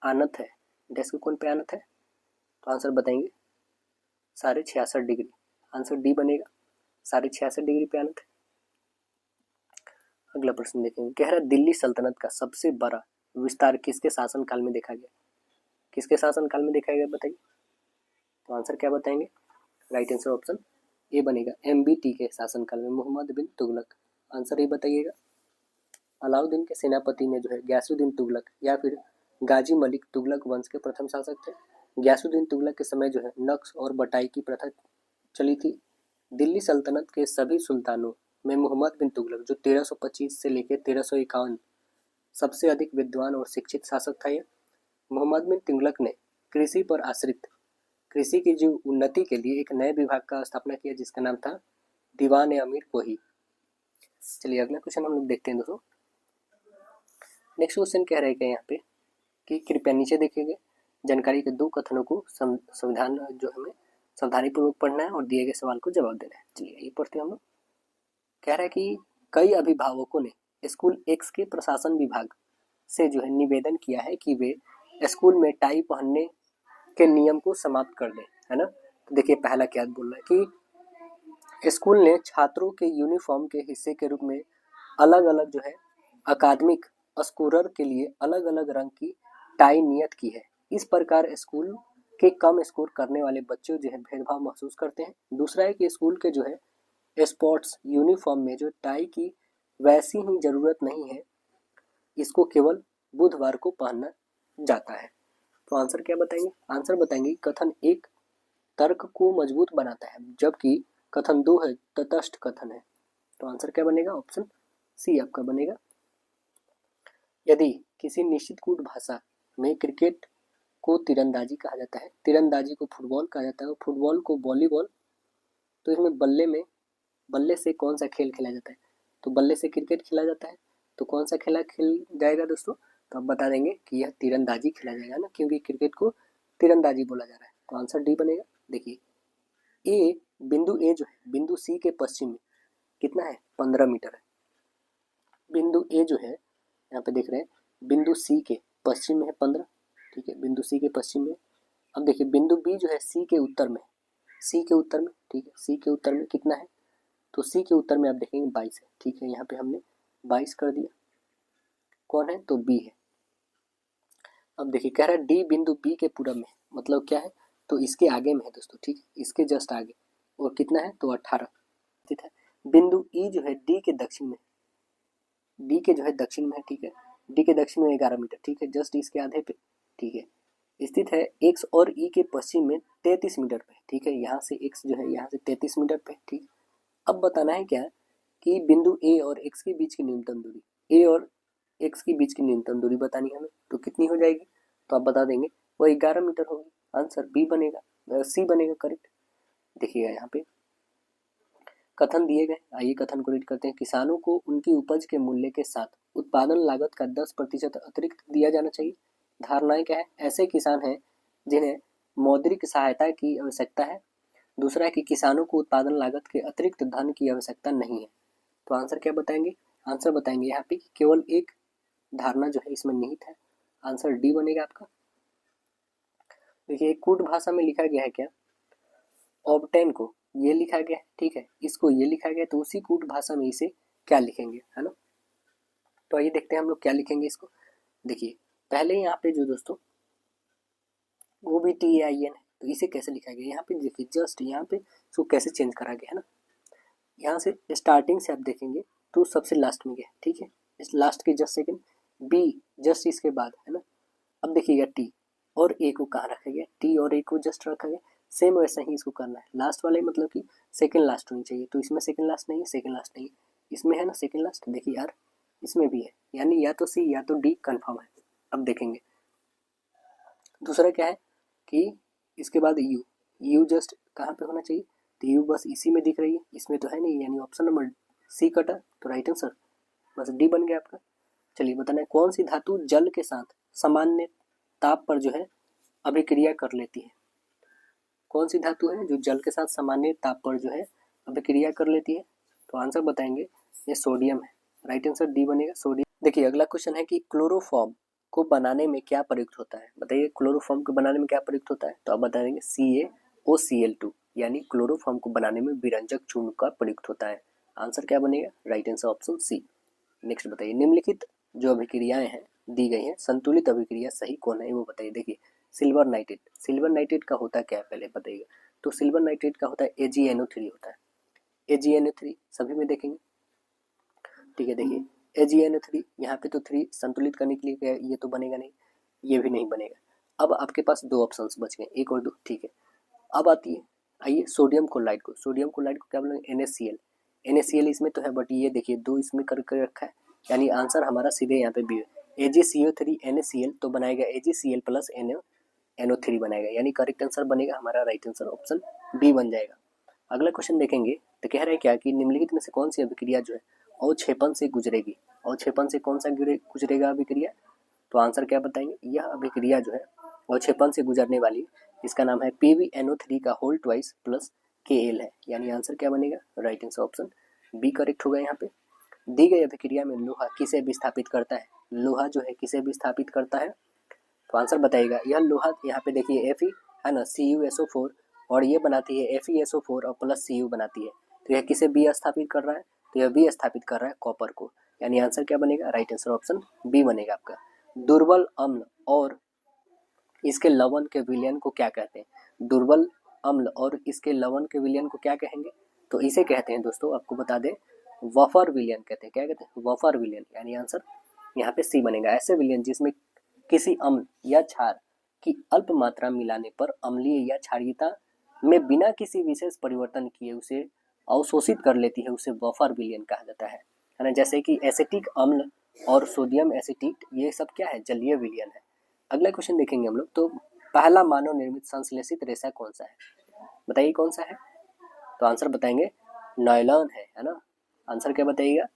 आनत है, डैश के कोण पे आनत है, तो आंसर बताएंगे 66.5 डिग्री। आंसर डी बनेगा, 66.5 डिग्री पे आनत है। अगला प्रश्न देखेंगे, कह रहा है दिल्ली सल्तनत का सबसे बड़ा विस्तार किसके शासनकाल में देखा गया, किसके शासनकाल में देखा गया बताइए, तो आंसर क्या बताएंगे, राइट आंसर ऑप्शन ए बनेगा, MBT के शासनकाल में, मोहम्मद बिन तुगलक। आंसर ए बताइएगा। अलाउद्दीन के सेनापति में जो है गयासुद्दीन तुगलक या फिर गाजी मलिक तुगलक वंश के प्रथम शासक थे। गयासुद्दीन तुगलक के समय जो है नक्श और बटाई की प्रथा चली थी। दिल्ली सल्तनत के सभी सुल्तानों में मोहम्मद बिन तुगलक जो 1325 से लेकर 1351 सबसे अधिक विद्वान और शिक्षित शासक था। यह मोहम्मद बिन तुगलक ने कृषि पर आश्रित कृषि की जो उन्नति के लिए एक नए विभाग का स्थापना किया, जिसका नाम था दीवान अमीर कोही। चलिए अगला क्वेश्चन हम लोग देखते हैं दोस्तों। नेक्स्ट क्वेश्चन कह रहे हैं यहाँ पे कि कृपया नीचे देखिएगा, जानकारी के 2 कथनों को संविधान जो हमें सावधानीपूर्वक पढ़ना है और दिए गए सवाल को जवाब देना है। चलिए ये पढ़ते हैं हम लोग। कह रहा है कि कई अभिभावकों ने स्कूल एक्स के प्रशासन विभाग से जो है निवेदन किया है कि वे स्कूल में टाई पहनने के नियम को समाप्त कर दें, है ना। तो देखिए पहला क्या बोल रहा है कि स्कूल ने छात्रों के यूनिफॉर्म के हिस्से के रूप में अलग अलग जो है अकादमिक स्कोरर के लिए अलग अलग रंग की टाई नियत की है। इस प्रकार स्कूल के कम स्कोर करने वाले बच्चे जो है भेदभाव महसूस करते हैं। दूसरा है कि स्कूल के जो है स्पोर्ट्स यूनिफॉर्म में जो टाई की वैसी ही जरूरत नहीं है, इसको केवल बुधवार को पहनना जाता है। तो आंसर क्या बताएंगे, आंसर बताएंगे कथन 1 तर्क को मजबूत बनाता है, जबकि कथन 2 है तटस्थ कथन है। तो आंसर क्या बनेगा, ऑप्शन सी आपका बनेगा। यदि किसी निश्चित कूट भाषा में क्रिकेट को तीरंदाजी कहा जाता है, तीरंदाजी को फुटबॉल कहा जाता है और फुटबॉल को वॉलीबॉल, तो इसमें बल्ले से कौन सा खेल खेला जाता है, तो बल्ले से क्रिकेट खेला जाता है। तो कौन सा खेला खेल जाएगा दोस्तों, तो आप बता देंगे कि यह तीरंदाजी खेला जाएगा ना, क्योंकि क्रिकेट को तीरंदाजी बोला जा रहा है। तो आंसर डी बनेगा। देखिए बिंदु ए जो है बिंदु सी के पश्चिम में कितना है 15 मीटर है। बिंदु ए जो है यहाँ पे देख रहे हैं बिंदु सी के पश्चिम में है 15, ठीक है, बिंदु सी के पश्चिम में। अब देखिए बिंदु बी जो है सी के उत्तर में, ठीक है, सी के उत्तर में कितना है तो सी के उत्तर में आप देखेंगे 22 है। ठीक है, यहाँ पे हमने 22 कर दिया। कौन है? तो बी है। अब देखिए कह रहा है डी बिंदु बी के पूरब में, मतलब क्या है? तो इसके आगे में है दोस्तों। ठीक है, इसके जस्ट आगे। और कितना है? तो 18 स्थित है। बिंदु ई जो है डी के दक्षिण में, डी के जो है दक्षिण में है। ठीक है, डी के दक्षिण में 11 मीटर। ठीक है, जस्ट इसके आधे पे। ठीक है, स्थित है। एक्स और ई के पश्चिम में 33 मीटर पे। ठीक है, यहाँ से एक्स जो है यहाँ से 33 मीटर पे। ठीक, अब बताना है क्या कि बिंदु ए और एक्स के बीच की न्यूनतम दूरी, ए और एक्स के बीच की न्यूनतम दूरी बतानी है हमें। तो कितनी हो जाएगी? तो आप बता देंगे वो 11 मीटर होगी। आंसर बी बनेगा, सी बनेगा करेक्ट। देखिएगा यहाँ पे कथन दिए गए, आइए कथन को रीड करते हैं। किसानों को उनकी उपज के मूल्य के साथ उत्पादन लागत का 10% अतिरिक्त दिया जाना चाहिए। धारणाएं क्या है? ऐसे किसान हैं जिन्हें मौद्रिक सहायता की आवश्यकता है। दूसरा है कि किसानों को उत्पादन लागत के अतिरिक्त धन की आवश्यकता नहीं है। तो आंसर क्या बताएंगे? आंसर बताएंगे यहाँ पे केवल एक धारणा जो है इसमें निहित है। आंसर डी बनेगा आपका। देखिए कूट भाषा में लिखा गया है क्या? ऑब्टेन को ये लिखा गया है। ठीक है, इसको ये लिखा गया, तो उसी कूट भाषा में इसे क्या लिखेंगे, है ना? तो आइए देखते हैं हम लोग क्या लिखेंगे इसको। देखिए पहले यहाँ पे जो दोस्तों OBTAIN है, तो इसे कैसे लिखा गया? यहाँ पे देखिए जस्ट यहाँ पे इसको कैसे चेंज करा गया है ना। यहाँ से स्टार्टिंग से आप देखेंगे तो सबसे लास्ट में गया। ठीक है, इस लास्ट के जस्ट सेकंड बी जस्ट इसके बाद, है ना। अब देखिएगा टी और ए को कहाँ रखा गया? टी और ए को जस्ट रखा गया। सेम वैसा ही इसको करना है। लास्ट वाले मतलब कि सेकंड लास्ट होनी चाहिए, तो इसमें सेकंड लास्ट नहीं है, सेकंड लास्ट नहीं है, इसमें है ना सेकंड लास्ट। देखिए यार इसमें भी है, यानी या तो सी या तो डी कंफर्म है। अब देखेंगे दूसरा क्या है कि इसके बाद यू, यू जस्ट कहाँ पे होना चाहिए? तो यू बस इसी में दिख रही है, इसमें तो है नहीं, यानी ऑप्शन नंबर सी कटा, तो राइट आंसर बस डी बन गया आपका। चलिए बताना है कौन सी धातु जल के साथ सामान्य ताप पर जो है अभिक्रिया कर लेती है? कौन सी धातु है जो जल के साथ सामान्य ताप पर जो है अभिक्रिया कर लेती है? तो आंसर बताएंगे ये सोडियम है। राइट आंसर डी बनेगा सोडियम। देखिए अगला क्वेश्चन है कि क्लोरोफॉर्म को बनाने में क्या प्रयुक्त होता है? बताइए क्लोरोफॉर्म को बनाने में क्या प्रयुक्त होता है? तो आप बता देंगे CaOCl2, यानी क्लोरोफॉर्म को बनाने में विरंजक चूर्ण का प्रयुक्त होता है। आंसर क्या बनेगा? Right answer option C. Next बताइए निम्नलिखित जो अभिक्रियाएं हैं दी गई हैं, संतुलित अभिक्रिया सही कौन है वो बताइए। देखिए सिल्वर नाइट्रेट, सिल्वर नाइट्रेट का होता क्या है पहले बताइए। तो सिल्वर नाइट्रेट का होता है AgNO3 होता है। AgNO3 सभी में देखेंगे। ठीक है, देखिए AgNO3 यहाँ पे तो 3 संतुलित करने के लिए ये तो बनेगा नहीं, ये भी नहीं बनेगा। अब आपके पास दो ऑप्शंस बच गए, एक और दो। ठीक है, अब आती है आइए सोडियम क्लोराइड को। सोडियम क्लोराइड को क्या बोलेंगे? NaCl। NaCl इसमें तो है, बट ये देखिए दो इसमें करके रखा है, यानी आंसर हमारा सीधे यहाँ पे बी है। AgCO3 NaCl तो बनाएगा AgCl प्लस NO3 बनाएगा, यानी करेक्ट आंसर बनेगा हमारा राइट आंसर ऑप्शन बी बन जाएगा। अगला क्वेश्चन देखेंगे तो कह रहे हैं क्या कि निम्नलिखित में से कौन सी अभिक्रिया जो है अवक्षेपण से गुजरेगी? अवक्षेपण से कौन सा गुजरेगा अभिक्रिया? तो आंसर क्या बताएंगे? यह अभिक्रिया जो है अवक्षेपण से गुजरने वाली, इसका नाम है PbNO3 का होल ट्वाइस प्लस Kl है, यानी आंसर क्या बनेगा? Right answer option B correct होगा। यहाँ पे दी गई अभिक्रिया में लोहा किसे विस्थापित करता है? लोहा जो है किसे विस्थापित करता है? तो आंसर बताइएगा। यह लोहा यहाँ पे देखिए Fe है ना, CuSO4, और ये बनाती है FeSO4 और प्लस Cu बनाती है, तो यह किसे बी स्थापित कर रहा है? तो यह बी स्थापित कर रहा है कॉपर को, यानी आंसर क्या बनेगा? राइट आंसर ऑप्शन बी बनेगा आपका। दुर्बल अम्ल और इसके लवण के विलयन को क्या कहते हैं? दुर्बल अम्ल और इसके लवण के विलयन को क्या कहेंगे? तो इसे कहते हैं दोस्तों, आपको बता दें, वफर विलयन कहते हैं। क्या कहते हैं? वफर विलयन, यानी आंसर यहाँ पे सी बनेगा। ऐसे विलयन जिसमें किसी अम्ल या क्षार की अल्प मात्रा मिलाने पर अम्लीय या क्षारीयता में बिना किसी विशेष परिवर्तन किए उसे अवशोषित कर लेती है, उसे वफर विलयन कहा जाता है ना। जैसे कि एसिटिक अम्ल और सोडियम एसिटेट, ये सब क्या है? जलीय विलयन है। अगला क्वेश्चन देखेंगे हम लोग। तो पहला मानव निर्मित संश्लेषित रेशा कौन सा है? बताइए कौन सा है? तो आंसर बताएंगे नायलॉन है ना। आंसर क्या बताइएगा?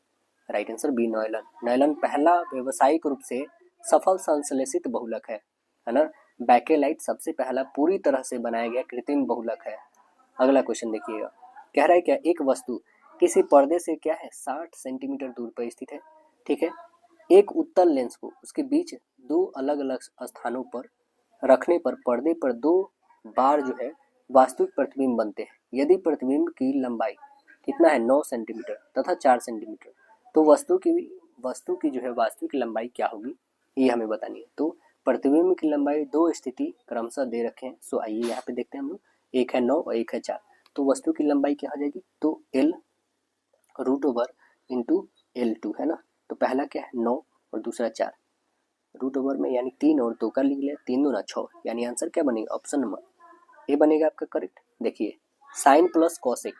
Right answer B nylon. Nylon पहला व्यावसायिक रूप से सफल संश्लेषित बहुलक है ना। बैकेलाइट सबसे पहला पूरी तरह से बनाया गया कृत्रिम बहुलक है। अगला क्वेश्चन देखिएगा, कह रहा है क्या एक वस्तु किसी पर्दे से क्या है 60 सेंटीमीटर दूर पर स्थित है। ठीक है, एक उत्तल लेंस को उसके बीच दो अलग अलग स्थानों पर रखने पर पर्दे पर दो बार जो है वास्तविक प्रतिबिंब बनते हैं। यदि प्रतिबिंब की लंबाई कितना है 9 सेंटीमीटर तथा 4 सेंटीमीटर। तो वस्तु की जो है वास्तविक लंबाई क्या होगी ये हमें बतानी है। तो प्रतिबिंब की लंबाई दो स्थिति क्रमशः दे रखे हैं। सो आइए यहाँ पे देखते हैं हम लोग, एक है 9 और एक है 4। तो वस्तु की लंबाई क्या हो जाएगी, तो L root over into L2 है ना। तो पहला क्या है 9 और दूसरा 4, रूट ओवर में यानी 3 और 2 का लिख लिया, 3 दूना 6, यानी आंसर क्या बनेगा, ऑप्शन नंबर ए बनेगा आपका करेक्ट। देखिए साइन प्लस कॉसेक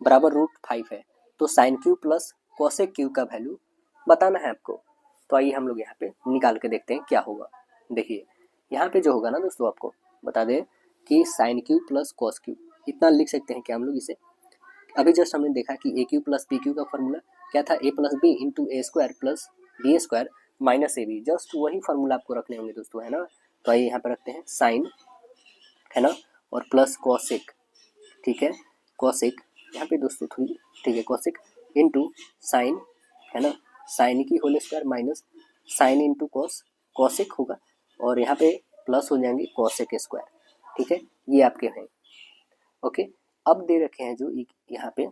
बराबर √5 है, तो sine cube plus cosec cube का वैल्यू बताना है आपको। तो आइए हम लोग यहाँ पे निकाल के देखते हैं क्या होगा। देखिए यहाँ पे जो होगा ना दोस्तों, आपको बता दें कि sine cube plus cos cube इतना लिख सकते हैं कि हम लोग इसे, अभी जस्ट हमने देखा कि A cube plus B cube का फॉर्मूला क्या था, A plus B into A square plus B square minus A B, just वही फॉर्मूला आपको रखने होंगे दोस्तों, है ना। तो आइए यहाँ पे रखते हैं साइन, है ना, और प्लस कॉसेक, ठीक है, कॉसेक यहाँ पे दोस्तों थोड़ी, ठीक है, कॉसेक इंटू साइन, है ना, साइन की whole square minus sine into cos, cosec होगा, और यहाँ पे प्लस हो जाएंगे कॉसेक स्क्वायर, ठीक है, ये आपके हैं। ओके, अब दे रखे हैं जो यहाँ पे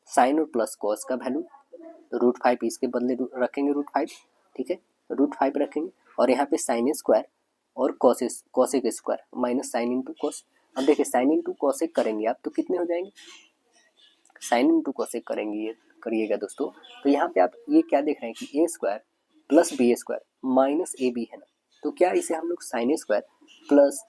साइन और प्लस कॉस का वैल्यू √5, इसके बदले रखेंगे √5, ठीक है, √5 रखेंगे, और यहाँ पे साइन स्क्वायर और cosec square minus sine into cos. अब देखिए साइन इंटू कॉसेक करेंगे आप तो कितने हो जाएंगे, साइन इंटू कॉसेक करेंगे ये करिएगा दोस्तों, तो यहाँ पे आप ये क्या देख रहे हैं कि A square plus B square minus A B है ना। तो क्या इसे हम लोग sine square plus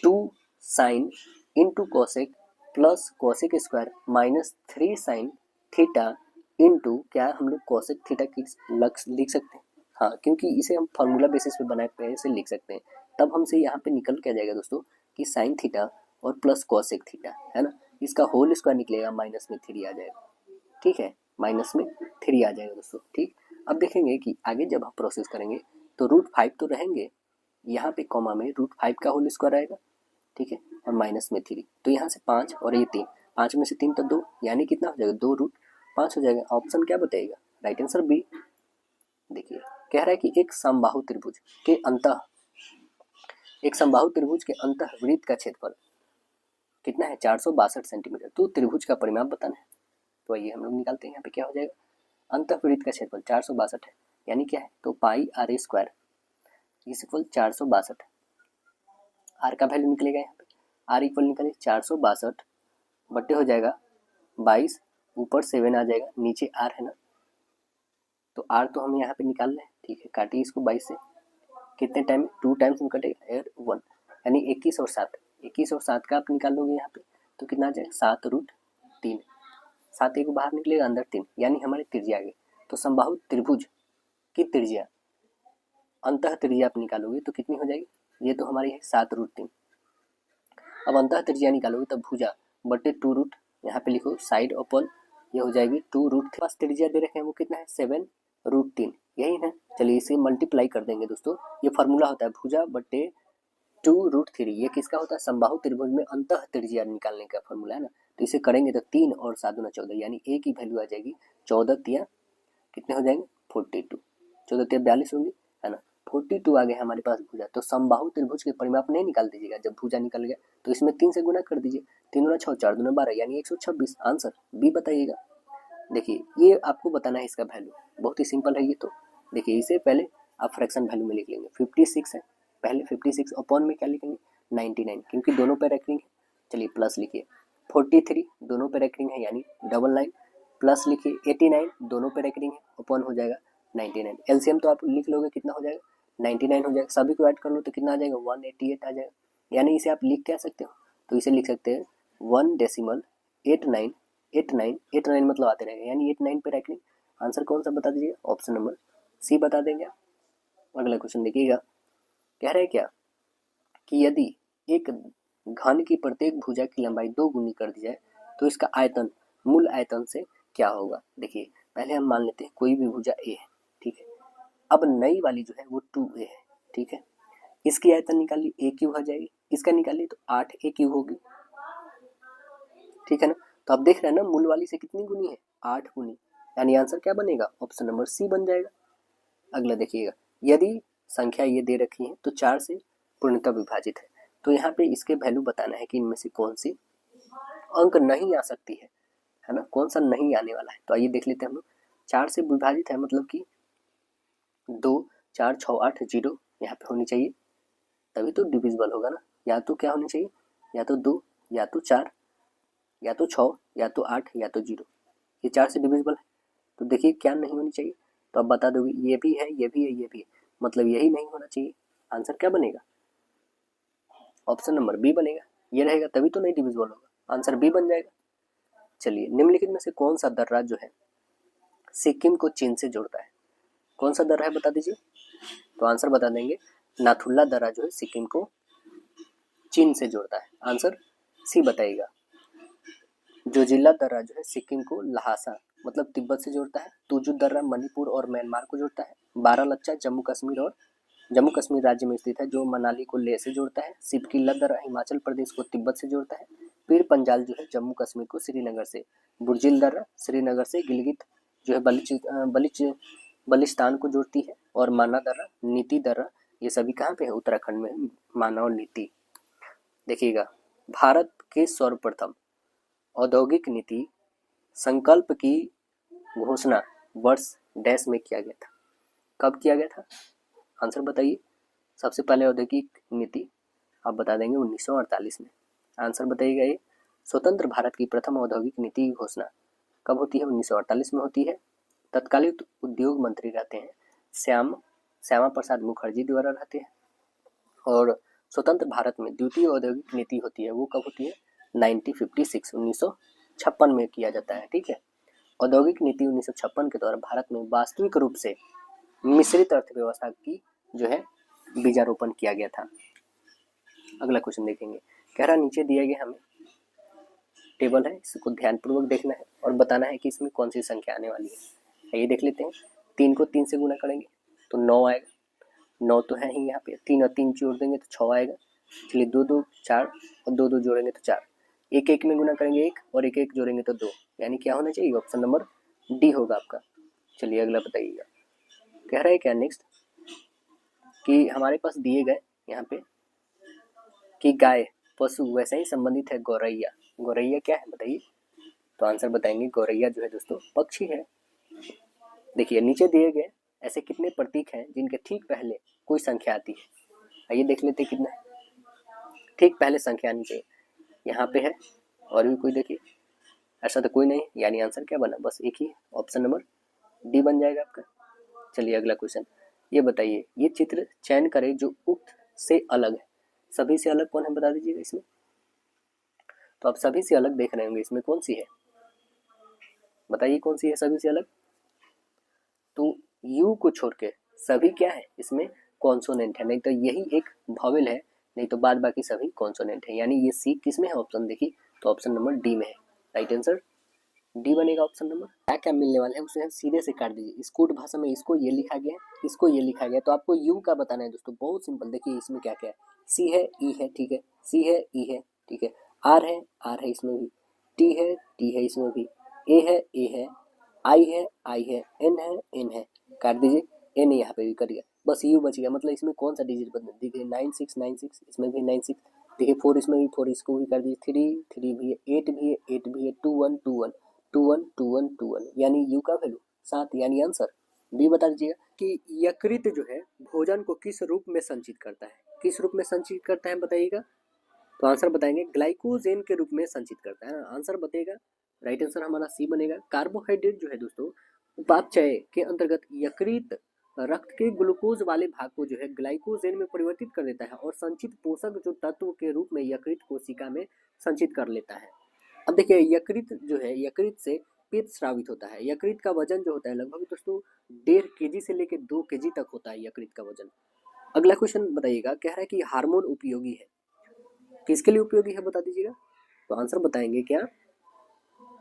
2 sine into cosec plus cosec square minus 3 sine theta into क्या हम लोग कॉसेक थीटा की लिख सकते हैं। हाँ, क्योंकि इसे हम फार्मूला बेसिस पे बनाए पे इसे लिख सकते हैं, तब हमसे यहाँ पे निकल के आ जाएगा दोस्तों कि साइन थीटा और प्लस कॉसेक थीटा, है ना, इसका होल स्क्वायर निकलेगा, माइनस में 3 आ जाएगा, ठीक है, माइनस में 3 आ जाएगा दोस्तों, ठीक। अब देखेंगे कि आगे जब हम प्रोसेस करेंगे तो √5 तो रहेंगे, यहाँ पे कॉमा में √5 का होल स्क्वायर आएगा, ठीक है, और माइनस में 3, तो यहाँ से 5 और ये 3, 5 में से 3 तो 2, यानी कितना हो जाएगा 2√5 हो जाएगा। ऑप्शन क्या बताएगा, राइट आंसर बी। देखिए कह रहा है कि एक समबाहु त्रिभुज के अंतः वृत्त का क्षेत्रफल कितना है 462 सेंटीमीटर, तो त्रिभुज का परिमाप बताना है। तो आइए हम लोग निकालते हैं, यहाँ पे क्या हो जाएगा, अंतःवृत्त का क्षेत्रफल 462 है, यानी क्या है, तो pi R A square is equal 462, R का वैल्यू निकलेगा, यहाँ पे आर इक्वल निकले 462 बट्टे हो जाएगा 22, ऊपर 7 आ जाएगा, नीचे आर है ना, तो आर तो हम यहाँ पे निकाल लें, ठीक है, काटिए इसको 22 से, कितने टाइम 2 टाइम्स में कटेगा 1, यानी 21 और 7, 21 और 7 का आप निकाल लोगे यहाँ पे तो कितना आ जाएगा 7√3, 7 एक बाहर निकलेगा अंदर 3, यानी हमारी त्रिज्या आ गई। तो समबाहु त्रिभुज की त्रिज्या, अंतः त्रिज्या आप निकालोगे तो कितनी हो जाएगी, ये तो हमारी है 7√3। अब अंतः त्रिज्या निकालोगे तब भुजा बटे 2 यहाँ पे लिखो साइड अपॉन, ये हो जाएगी 2√3, पास त्रिज्या दे रखे हैं वो कितना है 7√3, यही है। चलिए इसे मल्टीप्लाई कर देंगे दोस्तों, ये फॉर्मूला होता है भुजा बटे 2√3, ये किसका होता है, समबाहु त्रिभुज में अंतः त्रिज्या निकालने का फॉर्मूला है ना। तो इसे करेंगे तो 3 और 7 दूना 14, यानी ए की वैल्यू आ जाएगी 14 तिया कितने हो जाएंगे 42, 14 तिया 42 होंगी, है ना, 42 आ गए हमारे पास भुजा। तो समबाहु त्रिभुज के परिमाप नहीं निकाल दीजिएगा, जब भुजा निकल गया तो इसमें 3 से गुना कर दीजिए, 3 दूना 6, 4 दूना 12, यानी 126, आंसर बी बताइएगा। देखिए ये आपको बताना है इसका वैल्यू, बहुत ही सिंपल है ये तो। देखिए इसे पहले आप फ्रैक्शन वैल्यू में लिख लेंगे, 56 है, पहले 56 अपॉन में क्या लिखेंगे 99, क्योंकि दोनों पे रेकरिंग है, चलिए प्लस लिखिए, 43 दोनों पे रेकरिंग है यानी 99, प्लस लिखिए 89 दोनों पे रेकरिंग है, अपॉन हो जाएगा 99, एलसीएम तो आप लिख लोगे कितना हो जाएगा 99 हो जाएगा, सभी को ऐड कर लो तो कितना आ जाएगा 188 आ जाएगा, यानी इसे आप लिख क्या सकते हो, तो इसे लिख सकते हैं 1.8989 मतलब आते रहेगा, यानी 89 पे रैंकिंग। आंसर कौन सा बता दीजिएगा, ऑप्शन नंबर सी बता देंगे आप। अगला क्वेश्चन देखिएगा, कह रहे हैं क्या कि यदि एक घन की प्रत्येक भुजा की लंबाई 2 गुनी कर दी जाए तो इसका आयतन मूल आयतन से क्या होगा। देखिए पहले हम मान लेते हैं कोई भी भुजा ए है, ठीक है, अब नई वाली जो है वो 2a है, ठीक है, इसकी आयतन निकाली a क्यूब हो जाएगी, इसका निकालिए तो 8a क्यूब होगी, ठीक है ना। तो आप देख रहे हैं ना मूल वाली से कितनी गुनी है 8 गुनी, यानी आंसर क्या बनेगा, ऑप्शन नंबर सी बन जाएगा। अगला देखिएगा, यदि संख्या ये दे रखी है तो 4 से पूर्णतः विभाजित है, तो यहाँ पे इसके वैल्यू बताना है कि इनमें से कौन सी अंक नहीं आ सकती है। है ना, कौन सा नहीं आने वाला है। तो आइए देख लेते हैं हम लोग। 4 से विभाजित है मतलब कि 2, 4, 6, 8, 0 यहाँ पे होनी चाहिए, तभी तो डिविजिबल होगा ना। या तो क्या होनी चाहिए, या तो 2, या तो 4, या तो 6, या तो 8, या तो 0। ये 4 से डिविजिबल है, तो देखिए क्या नहीं होनी चाहिए। तो अब बता दोगे ये भी है, ये भी है, ये भी है, मतलब यही नहीं होना चाहिए। आंसर क्या बनेगा, ऑप्शन नंबर बी बनेगा। ये रहेगा तभी तो नहीं डिविजिबल होगा, आंसर बी बन जाएगा। चलिए, निम्नलिखित में से कौन सा दर्रा जो है सिक्किम को चीन से जोड़ता है, कौन सा दर्रा है बता दीजिए। तो आंसर बता देंगे, नाथुला दर्रा जो है सिक्किम को चीन से जोड़ता है, आंसर सी बताइएगा। जोजिला दर्रा जो है सिक्किम को लहासा मतलब तिब्बत से जोड़ता है। तुजु दर्रा मणिपुर और म्यांमार को जोड़ता है। बारालाचा जम्मू कश्मीर राज्य में स्थित है, जो मनाली को लेह से जोड़ता है। सिपकीला दर्रा हिमाचल प्रदेश को तिब्बत से जोड़ता है। पीर पंजाल जो है जम्मू कश्मीर को श्रीनगर से। बुर्जिल दर्रा श्रीनगर से गिलगित जो है बलिस्तान को जोड़ती है। और माना दर्रा, नीति दर्रा, ये सभी कहाँ पे है, उत्तराखंड में, माना और नीति। देखिएगा, भारत के सर्वप्रथम औद्योगिक नीति संकल्प की घोषणा वर्ष डैश में किया गया था, कब किया गया था, आंसर बताइए। सबसे पहले औद्योगिक नीति आप बता देंगे 1948 में, आंसर बताइएगा। ये स्वतंत्र भारत की प्रथम औद्योगिक नीति की घोषणा कब होती है, 1948 में होती है। तत्कालीन उद्योग मंत्री रहते हैं श्यामा प्रसाद मुखर्जी द्वारा रहते हैं। और स्वतंत्र भारत में द्वितीय औद्योगिक नीति होती है, वो कब होती है, 1956 में किया जाता है, ठीक है। औद्योगिक नीति 1956 के द्वारा भारत में वास्तविक रूप से मिश्रित अर्थव्यवस्था की जो है बीजारोपण किया गया था। अगला क्वेश्चन देखेंगे, कह रहा नीचे दिया गया हमें टेबल है, इसको ध्यानपूर्वक देखना है और बताना है कि इसमें कौन सी संख्या आने वाली है। ये देख लेते हैं, 3 को 3 से गुना करेंगे तो 9 आएगा, 9 तो है ही यहाँ पे, 3 और 3 जोड़ देंगे तो 6 आएगा। चलिए 2 2 4 और 2 2 जोड़ेंगे तो 4, 1 1 में गुना करेंगे 1 और 1 1 जोड़ेंगे तो 2, यानी क्या होना चाहिए, ऑप्शन नंबर डी होगा आपका। चलिए अगला बताइएगा, कह रहा है क्या नेक्स्ट कि हमारे पास दिए गए यहाँ पे कि गाय पशु वैसे ही संबंधित है गौरैया। गौरैया क्या है बताइए। तो आंसर बताएंगे, गौरैया जो है दोस्तों पक्षी है। देखिए नीचे दिए गए ऐसे कितने प्रतीक हैं जिनके ठीक पहले कोई संख्या आती है। आइए देख लेते कितना है, ठीक पहले संख्या आनी चाहिए, यहाँ पे है और भी कोई देखिए, ऐसा तो कोई नहीं, यानी आंसर क्या बना, बस एक ही, ऑप्शन नंबर डी बन जाएगा आपका। चलिए अगला क्वेश्चन, ये बताइए, ये चित्र चयन करें जो उक्त से अलग है। सभी से अलग कौन है बता दीजिएगा इसमें। तो आप सभी से अलग देख रहे होंगे, इसमें कौन सी है बताइए, कौन सी है सभी से अलग। तो यू को छोड़ के सभी क्या है, इसमें कॉन्सोनेंट है, नहीं तो यही एक वॉवेल है, नहीं तो बाद बाकी सभी कॉन्सोनेंट है, यानी ये सी किस में है, ऑप्शन देखिए तो ऑप्शन नंबर डी में है, राइट आंसर डी बनेगा ऑप्शन नंबर। क्या क्या मिलने वाला है उसे सीधे से काट दीजिए। स्कूट भाषा में इसको ये लिखा गया है, इसको ये लिखा गया है, तो आपको यू का बताना है दोस्तों, बहुत सिंपल। देखिए इसमें क्या क्या है, सी है, ई है, ठीक है, सी है, ई है, ठीक है, आर है इसमें भी, टी है इसमें भी, ए है, आई है, एन है, काट दीजिए, एन यहाँ पे भी कट गया, बस यू बच गया। मतलब इसमें कौन सा डिजिट बदल, देखिए 9696, इसमें भी 96, देखिए 4, इसमें भी 4, इसको भी कर दीजिए, 3 भी है, 8 भी है, 8 भी है, 21 यानी यू का वैल्यू 7, यानी आंसर बी बता दीजिएगा। कि यकृत जो है भोजन को किस रूप में संचित करता है, किस रूप में संचित करता है बताइएगा। तो आंसर बताएंगे, ग्लाइकोजेन के रूप में संचित करता है ना, आंसर बताइएगा, राइट आंसर हमारा सी बनेगा। कार्बोहाइड्रेट जो है दोस्तों उपापचय के अंतर्गत यकृत रक्त के ग्लूकोज वाले भाग को जो है ग्लाइकोजेन में परिवर्तित कर देता है और संचित पोषक जो तत्व के रूप में यकृत कोशिका में संचित कर लेता है। अब देखिए यकृत जो है, यकृत से पित्त स्रावित होता है। यकृत का वजन जो होता है लगभग दोस्तों 1.5 kg से लेकर 2 kg तक होता है यकृत का वजन। अगला क्वेश्चन बताइएगा, कह रहा है कि हार्मोन उपयोगी है, किसके लिए उपयोगी है बता दीजिएगा। तो आंसर बताएंगे क्या,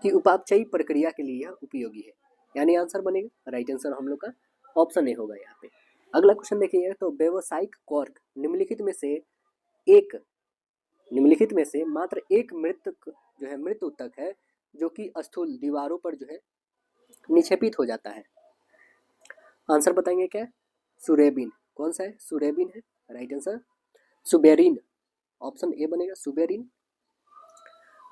कि उपापचयी प्रक्रिया के लिए यह उपयोगी है, यानी आंसर बनेगा, राइट आंसर हम लोग का ऑप्शन ए होगा यहाँ पे। अगला क्वेश्चन देखिएगा, तो व्यावसायिक कॉर्क निम्नलिखित में से मात्र एक मृत ऊतक है जो कि स्थूल दीवारों पर जो है निक्षेपित हो जाता है। आंसर बताएंगे क्या, सुरेबिन, कौन सा है, सुरेबिन है, right answer suberin, option A बनेगा सुबेरिन।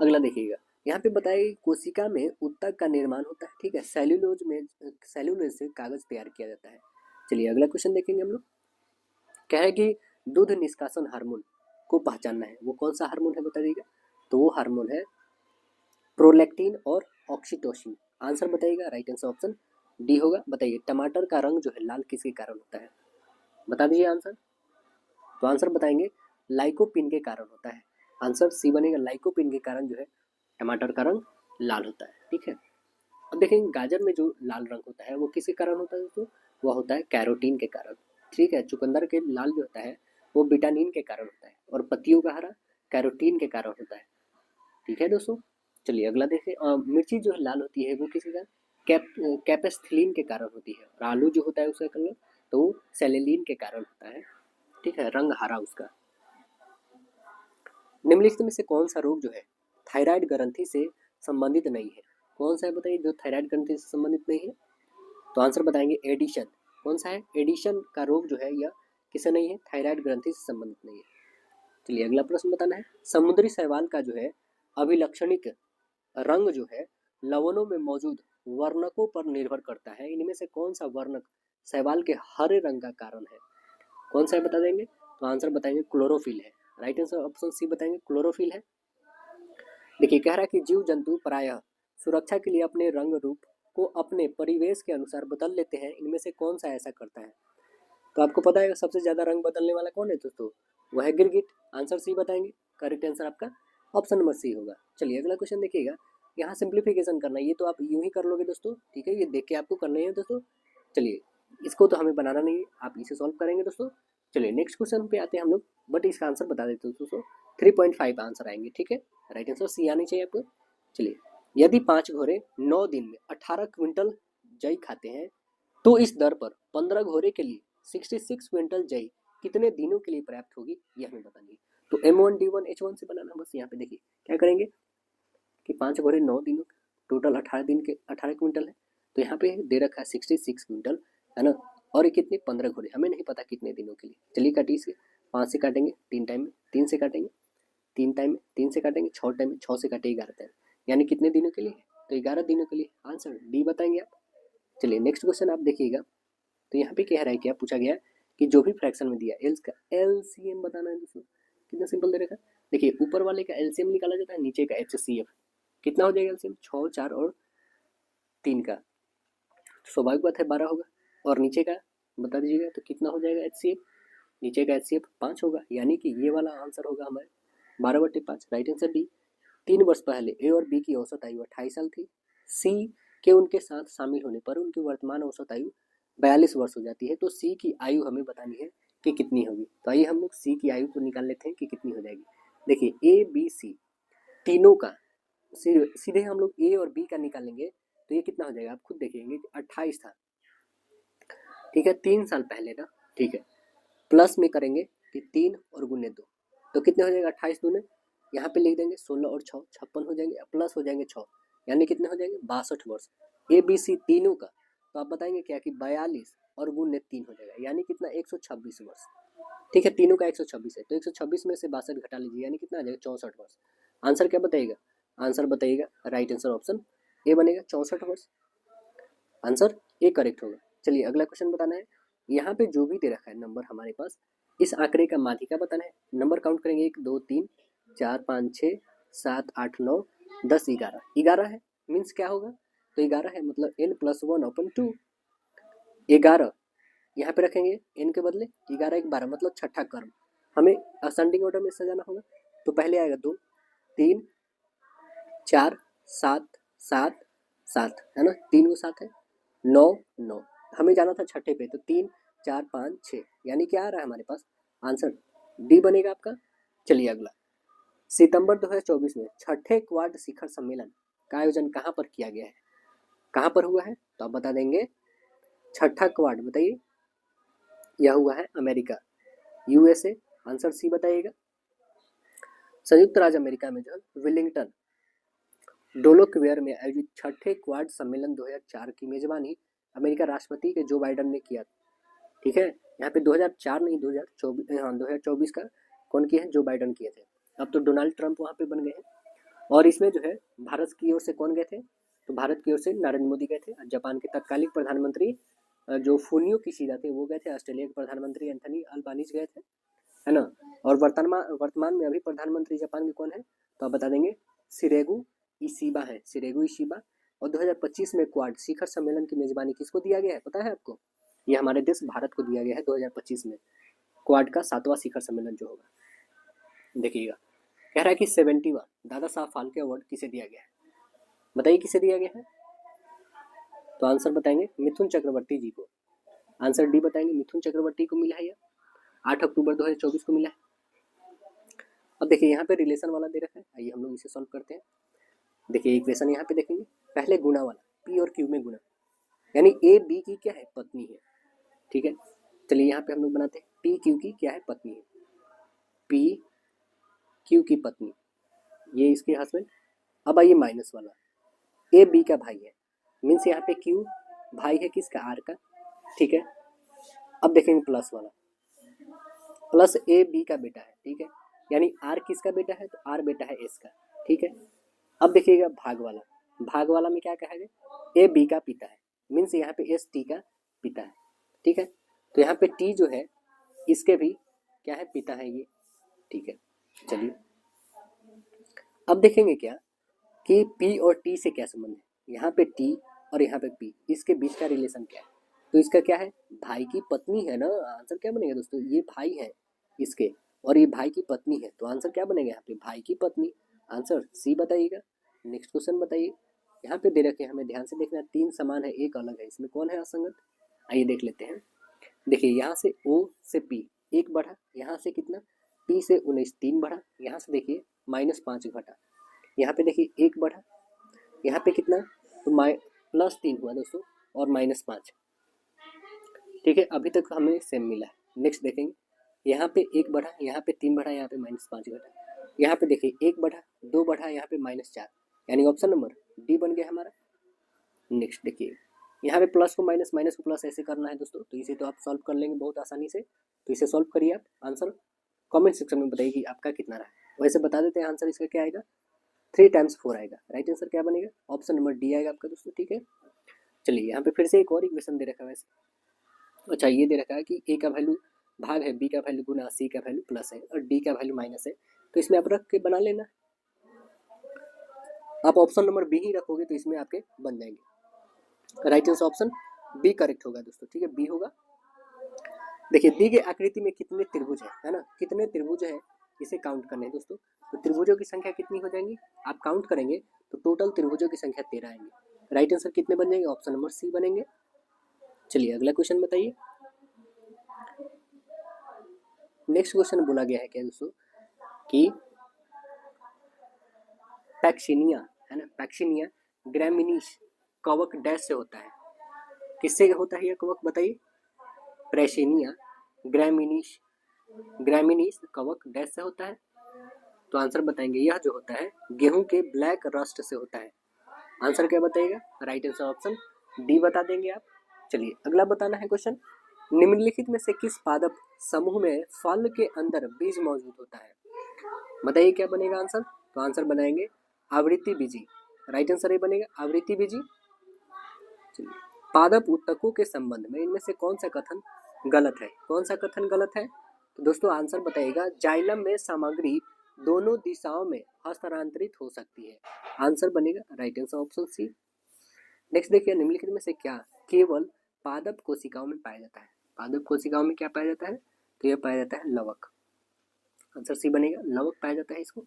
अगला देखिएगा, यहाँ पे बताइए कोशिका में ऊतक का निर्माण होता है, ठीक है। सेल्यूलोज से कागज तैयार किया जाता है। चलिए अगला क्वेश्चन देखेंगे हम लोग। क्या है कि दूध निष्कासन हार्मोन को पहचानना है, वो कौन सा हार्मोन है बताइएगा। तो वो हार्मोन है प्रोलैक्टिन और ऑक्सीटोसिन। आंसर बताइएगा, राइट आंसर ऑप्शन डी होगा। बताइए टमाटर का रंग जो है लाल किसके कारण होता है, बता दीजिए आंसर। तो आंसर बताएंगे लाइकोपिन के कारण होता है। आंसर सी बनेगा, लाइकोपिन के कारण जो है टमाटर का रंग लाल होता है, ठीक है। अब देखेंगे गाजर में जो लाल रंग होता है वो किसके कारण होता है दोस्तों, वह होता है कैरोटीन के कारण, ठीक है। चुकंदर के लाल जो होता है वो विटामिन के कारण होता है, और पत्तियों का हरा कैरोटीन के कारण होता है, ठीक है दोस्तों। चलिए अगला देखें। मिर्ची जो लाल होती है वो किसी का कैपेस्थलीन के कारण होती है, और आलू जो होता है उसका कलर तो वो सेलेलिन के कारण होता है, ठीक है, रंग हरा उसका। निम्नलिखित में से कौन सा रोग जो है थायराइड ग्रंथि से संबंधित नहीं है, कौन सा है बताइए जो थायराइड ग्रंथि से संबंधित नहीं है। तो आंसर बताएंगे एडिशन। कौन सा है, एडिशन का रोग जो है यह किसे नहीं है, थायराइड ग्रंथि से संबंधित नहीं है। चलिए अगला प्रश्न बताना है। समुद्री शैवाल का जो है अभिलक्षणिक रंग जो है लवणों में मौजूद वर्णकों पर निर्भर करता है। इनमें से कौन सा वर्णक शैवाल के हरे रंग का कारण है, कौन सा है बता देंगे। तो आंसर बताएंगे क्लोरोफिल है, राइट आंसर ऑप्शन सी बताएंगे क्लोरोफिल है। देखिए कह रहा है कि जीव जंतु प्रायः सुरक्षा के लिए अपने रंग रूप को अपने परिवेश के अनुसार बदल लेते हैं, इनमें से कौन सा ऐसा करता है। तो आपको पता है सबसे ज्यादा रंग बदलने वाला कौन है दोस्तों, वह है गिरगिट। आंसर सी बताएंगे, करेक्ट आंसर आपका ऑप्शन नंबर सी होगा। चलिए अगला क्वेश्चन देखिएगा। यहाँ सिंप्लीफिकेशन करना है, ये तो आप यूं ही कर लोगे दोस्तों, ठीक है, ये देख के आपको करना है दोस्तों। चलिए इसको तो हमें बनाना नहीं है, आप इसे सॉल्व करेंगे दोस्तों। चलिए नेक्स्ट क्वेश्चन पे आते हैं हम लोग, बट इसका आंसर बता देते हैं दोस्तों। 3.5 आंसर आएंगे, ठीक है, राइट आंसर सी आनी चाहिए आपको। चलिए यदि 5 घोड़े 9 दिन में 18 क्विंटल जई खाते हैं तो इस दर पर 15 घोड़े के लिए 66 क्विंटल जई कितने दिनों के लिए पर्याप्त होगी, ये हमें बतानी है। तो M1D1H1 से बनाना, बस यहाँ पे देखिए क्या करेंगे कि 5 घोड़े 9 दिनों, टोटल 18 दिन के 18 क्विंटल है, तो यहाँ पे दे रखा है 66 क्विंटल, है ना। और ये कितने 15 घोड़े, हमें नहीं पता कितने दिनों के लिए। चलिए काटिए इसे, 5 से काटेंगे 3 टाइम में, 3 से काटेंगे 3 टाइम में, 3 से काटेंगे 6 टाइम में, 6 से काटे 11 टाइम, यानी कितने दिनों के लिए, तो 11 दिनों के लिए। आंसर डी बताएंगे आप। चलिए नेक्स्ट क्वेश्चन आप देखिएगा। तो यहाँ पे कह रहा है क्या पूछा गया कि जो भी फ्रैक्शन में दिया एल्स का एलसीएम बताना है दोस्तों। कितना सिंपल दे रखा है, देखिए ऊपर वाले का एलसीएम निकाला जाता है, नीचे का एचसीएफ। कितना हो जाएगा एलसीएम, 6, 4 और 3 का, स्वाभाविक बात है 12 होगा। और नीचे का बता दीजिएगा तो कितना हो जाएगा एचसीएफ, नीचे का एचसीएफ 5 होगा, यानी कि ये वाला आंसर होगा हमारे 12/5, राइट आंसर डी। 3 वर्ष पहले ए और बी की औसत आयु 28 साल थी। सी के उनके साथ शामिल होने पर उनकी वर्तमान औसत आयु 42 वर्ष हो जाती है। तो सी की आयु हमें बतानी है कि कितनी होगी। तो आइए हम लोग सी की आयु को निकाल लेते हैं कि कितनी हो जाएगी। देखिए ए बी सी तीनों का सीधे हम लोग ए और बी का निकालेंगे तो ये कितना हो जाएगा, आप खुद देखेंगे 28 था, ठीक है, 3 साल पहले ना, ठीक है। प्लस में करेंगे कि 3 और गुने 2 तो कितने हो जाएगा 28 दूने, यहाँ पे लिख देंगे 16 और 6 56 हो जाएंगे, प्लस हो जाएंगे 6, यानी कितने हो जाएंगे 62 वर्ष। ए बी सी तीनों का तो आप बताएंगे क्या कि 42 और गुने 3 हो जाएगा, यानी कितना 126 वर्ष, ठीक है। तीनों का 126 है तो 126 में से 62 घटा लीजिए, यानी कितना आ जाएगा 64 वर्ष। आंसर क्या बताइएगा, आंसर बताइएगा राइट आंसर ऑप्शन ए बनेगा 64 वर्ष, आंसर ए करेक्ट होगा। चलिए अगला क्वेश्चन बताना है। यहाँ पे जो भी दे रखा है नंबर हमारे पास, इस आंकड़े का माध्यिका बताना है। नंबर काउंट करेंगे 1 2 3 4 5 6 7 8 9 10 11, 11 है मीन्स क्या होगा, तो 11 है मतलब n+1/2, 11 यहाँ पे रखेंगे n के बदले, 11 1 12 मतलब छठा क्रम, हमें असेंडिंग ऑर्डर में सजाना होगा। तो पहले आएगा 2 3 4 7 7 7, है ना, 3 को 7 है 9 9, हमें जाना था छठे पे, तो 3 4 5 6, यानी क्या आ रहा है हमारे पास आंसर डी बनेगा आपका। चलिए अगला, सितंबर 2024 में छठे क्वाड शिखर सम्मेलन का आयोजन कहाँ पर किया गया है, कहाँ पर हुआ है, तो आप बता देंगे छठा क्वाड बताइए, यह हुआ है अमेरिका यूएसए, आंसर सी बताइएगा। संयुक्त राज्य अमेरिका में जो है विलिंगटन डोलोक्वेयर में आयोजित छठे क्वाड सम्मेलन 2004 की मेजबानी अमेरिका राष्ट्रपति के जो बाइडन ने किया, ठीक है। यहाँ पे 2004 नहीं 2024, हाँ 2024 का कौन किया है, जो बाइडन किए थे। अब तो डोनाल्ड ट्रंप वहाँ पे बन गए हैं। और इसमें जो है भारत की ओर से कौन गए थे, तो भारत की ओर से नरेंद्र मोदी गए थे। जापान के तत्कालिक प्रधानमंत्री जो फूनियो किशिदा थे वो गए थे। ऑस्ट्रेलिया के प्रधानमंत्री एंथनी अल्बानीज गए थे, है ना। और वर्तमान में अभी प्रधानमंत्री जापान के कौन है, तो आप बता देंगे शिरेगु इशिबा है, शिरेगु इशिबा। और 2025 में क्वाड शिखर सम्मेलन की मेजबानी किसको दिया गया है, पता है आपको, ये हमारे देश भारत को दिया गया है 2025 में। क्वाड का 7वां शिखर सम्मेलन जो होगा, देखिएगा कह रहा है कि 71 दादा साहब फाल्के अवार्ड किसे दिया गया है, बताइए किसे दिया गया है। तो आंसर बताएंगे मिथुन चक्रवर्ती जी को, आंसर डी बताएंगे मिथुन चक्रवर्ती को मिला है, यह 8 अक्टूबर 2024 को मिला है। अब देखिए यहाँ पे रिलेशन वाला दे रखा है, आइए हम लोग इसे सॉल्व करते हैं। देखिए इक्वेशन यहाँ पे देखेंगे, पहले गुना वाला, पी और क्यू में गुना, यानी ए बी की क्या है, पत्नी है, ठीक है। चलिए यहाँ पे हम लोग बनाते हैं, पी क्यू की क्या है, पत्नी है, पी क्यू की पत्नी, ये इसके हस्बैंड। अब आइए माइनस वाला, ए बी का भाई है, मीन्स यहाँ पे क्यू भाई है किसका, आर का, ठीक है। अब देखेंगे प्लस वाला, प्लस ए बी का बेटा है, ठीक है, यानी आर किसका बेटा है, तो आर बेटा है एस का, ठीक है। अब देखिएगा भाग वाला, भाग वाला में क्या कहा गया, ए बी का पिता है, मीन्स यहाँ पे एस टी का पिता है, ठीक है। तो यहाँ पे टी जो है इसके भी क्या है, पिता है ये, ठीक है। चलिए अब देखेंगे क्या कि पी और टी से क्या संबंध है, यहाँ पे टी और यहाँ पे पी, इसके बीच का रिलेशन क्या है, तो इसका क्या है, भाई की पत्नी है ना। आंसर क्या बनेगा दोस्तों, ये भाई है इसके और ये भाई की पत्नी है, तो आंसर क्या बनेगा यहाँ पे, भाई की पत्नी, आंसर सी बताइएगा। नेक्स्ट क्वेश्चन बताइए, यहाँ पे दे रखे हमें ध्यान से देखना, 3 समान है एक अलग है, इसमें कौन है असंगत, आइए देख लेते हैं। देखिए यहाँ से ओ से पी 1 बढ़ा, यहाँ से कितना पी से 19 3 बढ़ा, यहाँ से देखिए -5 घटा, यहाँ पे देखिए 1 बढ़ा, यहाँ पे कितना, तो +3 हुआ दोस्तों और -5, ठीक है। अभी तक हमें सेम मिला है। नेक्स्ट देखेंगे, यहाँ पे 1 बढ़ा, यहाँ पे 3 बढ़ा, यहाँ पे -5 घटा, यहाँ पे देखिए 1 बढ़ा 2 बढ़ा, यहाँ पे -4, यानी ऑप्शन नंबर डी बन गया हमारा। नेक्स्ट देखिए, यहाँ पे प्लस को माइनस, माइनस को प्लस ऐसे करना है दोस्तों, तो इसे तो आप सॉल्व कर लेंगे बहुत आसानी से, तो इसे सॉल्व करिए आप। आंसर कमेंट सेक्शन में बताइए कि आपका कितना रहा। वैसे बता देते हैं आंसर इसका क्या आएगा, 3 टाइम्स 4 आएगा। राइट आंसर क्या बनेगा, ऑप्शन नंबर डी आएगा आपका दोस्तों, ठीक है। चलिए यहाँ पे फिर से एक और इक्वेशन दे रखा है वैसे, अच्छा ये दे रखा है कि ए का वैल्यू भाग है, बी का वैल्यू गुना, सी का वैल्यू प्लस है और डी का वैल्यू माइनस है, तो इसमें आप रख के बना लेना। आप ऑप्शन नंबर बी ही रखोगे तो इसमें आपके बन जाएंगे। Right answer option B correct होगा दोस्तों, ठीक है, बी होगा। देखिए दी गई आकृति में कितने त्रिभुज है ना, कितने त्रिभुज है इसे काउंट करने हैं दोस्तों। तो त्रिभुजों की संख्या कितनी हो जाएंगी, आप काउंट करेंगे तो टोटल त्रिभुजों की संख्या 13 आएंगे। राइट आंसर कितने बन जाएंगे, ऑप्शन नंबर सी बनेंगे। चलिए अगला क्वेश्चन बताइए। नेक्स्ट क्वेश्चन बोला गया है क्या दोस्तों कि पैक्सिनिया है ना, पैक्सिनिया ग्रैमिनीस कवक डैश से होता है, किससे होता है यह कवक बताइए, प्रेसिनिया ग्रैमिनीस, ग्रैमिनीस कवक डैश से होता है, तो आंसर बताएंगे यह जो होता है गेहूं के ब्लैक रस्ट से होता है। आंसर क्या बताइएगा, राइट आंसर ऑप्शन डी बता देंगे आप। चलिए अगला बताना है क्वेश्चन, निम्नलिखित में से किस पादप समूह में फल के अंदर बीज मौजूद होता है, बताइए क्या बनेगा आंसर, तो आंसर बनाएंगे आवृत्ति बीजी। राइट आंसर ये बनेगा आवृत्ति बीजी। चलिए पादप उत्तकों के संबंध में इनमें से कौन सा कथन गलत है, कौन सा कथन गलत है, तो दोस्तों आंसर बताइएगा जाइलम में सामग्री दोनों दिशाओं में हस्तांतरित हो सकती है। आंसर बनेगा right answer option C. Next देखिए, निम्नलिखित में से क्या केवल पादप कोशिकाओं में पाया जाता है, पादप कोशिकाओं में क्या पाया जाता है, तो यह पाया जाता है लवक। आंसर सी बनेगा, लवक पाया जाता है इसको।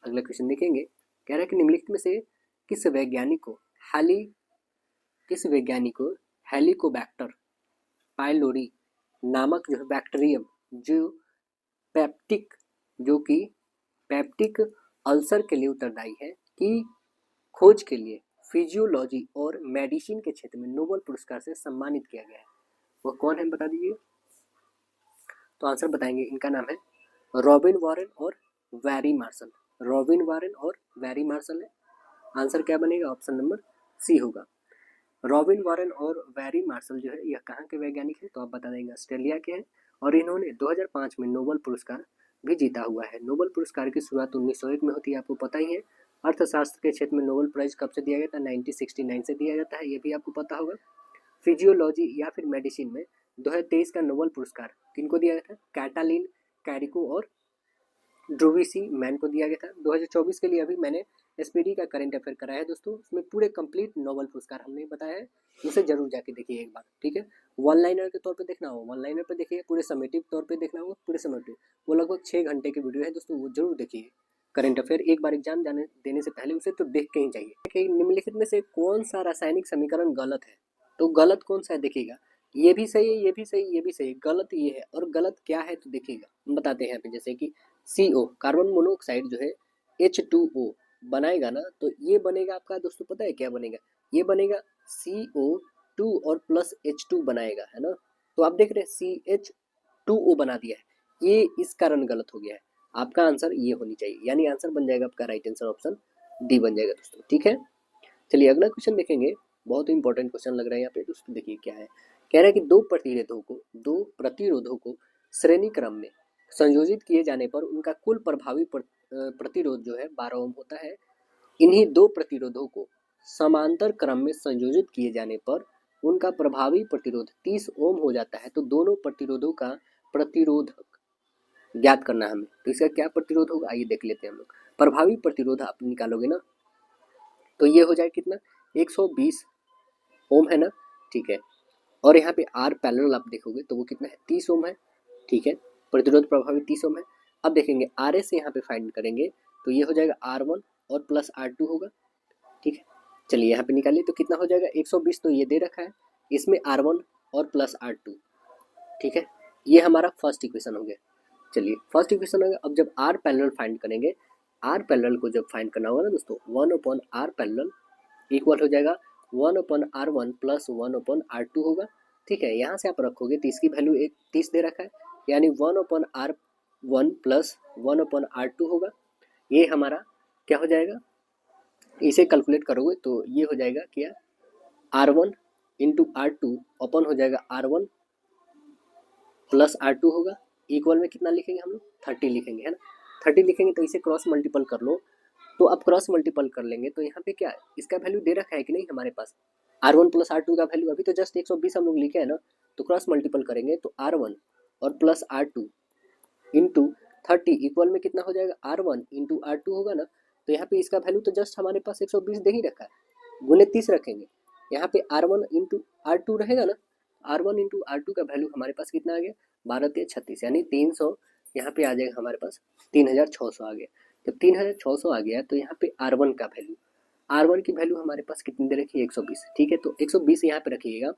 अगला क्वेश्चन देखेंगे, कह रहा है कि निम्नलिखित में से किस वैज्ञानिक को हेलिकोबैक्टर पाइलोरी नामक जो बैक्टीरियम जो पेप्टिक अल्सर के लिए उत्तरदायी है की खोज के लिए फिजियोलॉजी और मेडिसिन के क्षेत्र में नोबेल पुरस्कार से सम्मानित किया गया है, वो कौन है बता दीजिए। तो आंसर बताएंगे, इनका नाम है रॉबिन वॉरेन और वेरी मार्शल, रॉबिन वॉरेन और वेरी मार्शल है। आंसर क्या बनेगा, ऑप्शन नंबर सी होगा। रॉबिन वॉरेन और वेरी मार्शल जो है यह कहाँ के वैज्ञानिक है, तो आप बता देंगे ऑस्ट्रेलिया के हैं और इन्होंने 2005 में नोबेल पुरस्कार भी जीता हुआ है। नोबेल पुरस्कार की शुरुआत 1901 में होती है, आपको पता ही है, अर्थशास्त्र के क्षेत्र में नोबेल प्राइज कब से दिया गया था? 1969 से दिया जाता है, ये भी आपको पता होगा। फिजियोलॉजी या फिर मेडिसिन में 2023 का नोबेल पुरस्कार किनको दिया गया था? कैटालिन कैरिको और ड्रूविसी मैन को दिया गया था। 2024 के लिए अभी मैंने एसपीडी का करंट अफेयर कराया है दोस्तों, उसमें पूरे कंप्लीट नोबेल पुरस्कार हमने बताया है, उसे जरूर जाके देखिए एक बार, ठीक है। वन लाइनर के तौर पे देखना हो वन लाइनर पे देखिए, पूरे समेटिव तौर पे देखना हो पूरे समेटिव, वो लगभग 6 घंटे की वीडियो है दोस्तों, वो जरूर देखिए। करंट अफेयर एक बार एग्जाम जाने देने से पहले उसे तो देख के ही चाहिए कि निम्नलिखित में से कौन सा रासायनिक समीकरण गलत है, तो गलत कौन सा है देखिएगा। ये भी सही है, ये भी सही, ये भी सही, गलत ये है, और गलत क्या है तो देखिएगा, हम बताते हैं यहाँ पे। जैसे कि CO कार्बन मोनोऑक्साइड जो है H2O बनाएगा ना, तो ये बनेगा आपका दोस्तों, पता है क्या बनेगा? ये बनेगा CO2 और प्लस H2 बनाएगा, है ना। तो आप देख रहे हैं CH2O बना दिया है, ये इस कारण गलत हो गया है। आपका आंसर ये होनी चाहिए, यानी आंसर बन जाएगा आपका राइट आंसर ऑप्शन डी बन जाएगा दोस्तों, ठीक है। चलिए अगला क्वेश्चन देखेंगे, बहुत ही इंपॉर्टेंट क्वेश्चन लग रहा है यहाँ पे दोस्तों। देखिए क्या है, कह रहा है कि दो प्रतिरोधों को श्रेणी क्रम में संयोजित किए जाने पर उनका कुल प्रभावी प्रतिरोध जो है 12 ओम होता है। इन्हीं दो प्रतिरोधों को समांतर क्रम में संयोजित किए जाने पर उनका प्रभावी प्रतिरोध 30 ओम हो जाता है। तो दोनों प्रतिरोधों का प्रतिरोध ज्ञात करना है हमें, तो इसका क्या प्रतिरोध होगा आइए देख लेते हैं हम लोग। प्रभावी प्रतिरोध आप निकालोगे ना, तो ये हो जाए कितना, 120 ओम है ना, ठीक है। और यहाँ पे आर पैरेलल आप देखोगे तो वो कितना है, 30 ओम है, ठीक है। प्रतिरोध प्रभावी 30 ओम है। अब देखेंगे आर एस से यहाँ पे फाइंड करेंगे, तो ये हो जाएगा R1 और प्लस R2 होगा, ठीक है। चलिए यहाँ पे निकालिए तो कितना हो जाएगा, 120 तो ये दे रखा है, इसमें R1 और प्लस R2, ठीक है। ये हमारा फर्स्ट इक्वेशन हो गया। चलिए फर्स्ट इक्वेशन हो गया। अब जब आर पैरेलल फाइंड करेंगे, आर पैरेलल को जब फाइंड करना होगा ना दोस्तों, 1/R पैरेलल इक्वल हो जाएगा 1/R1 प्लस 1/R2 होगा, ठीक है। यहाँ से आप रखोगे तो इसकी वैल्यू 30 दे रखा है, यानी 1/R1 प्लस 1/R2 होगा। ये हमारा क्या हो जाएगा, इसे कैलकुलेट करोगे तो ये हो जाएगा क्या, R1 इंटू R2 अपन हो जाएगा R1 प्लस R2 होगा, इक्वल में कितना लिखेंगे हम लोग, 30 लिखेंगे, है ना। 30 लिखेंगे तो इसे क्रॉस मल्टीपल कर लो, तो अब क्रॉस मल्टीपल कर लेंगे तो यहाँ पे क्या है, इसका वैल्यू दे रखा है कि नहीं हमारे पास, R1 प्लस R2 का वैल्यू अभी तो जस्ट 120 हम लोग लिखे है ना, तो क्रॉस मल्टीपल करेंगे तो R1 और प्लस R2 इंटू 30 इक्वल में कितना हो जाएगा, R1 इंटू R2 होगा ना। तो यहाँ पे इसका वैल्यू तो जस्ट हमारे पास 120 दे ही रखा है, गुने 30 रखेंगे, यहाँ पे R1 इंटू R2 रहेगा ना, R1 इंटू R2 का वैल्यू हमारे पास कितना आ गया, 12×36 यानी 300, यहाँ पे आ जाएगा हमारे पास 3600 आ गया। जब 3600 आ गया तो यहाँ पे R1 का वैल्यू, R1 की वैल्यू हमारे पास कितनी दे रखी है, 120, ठीक है। तो 120 यहाँ पे रखिएगा,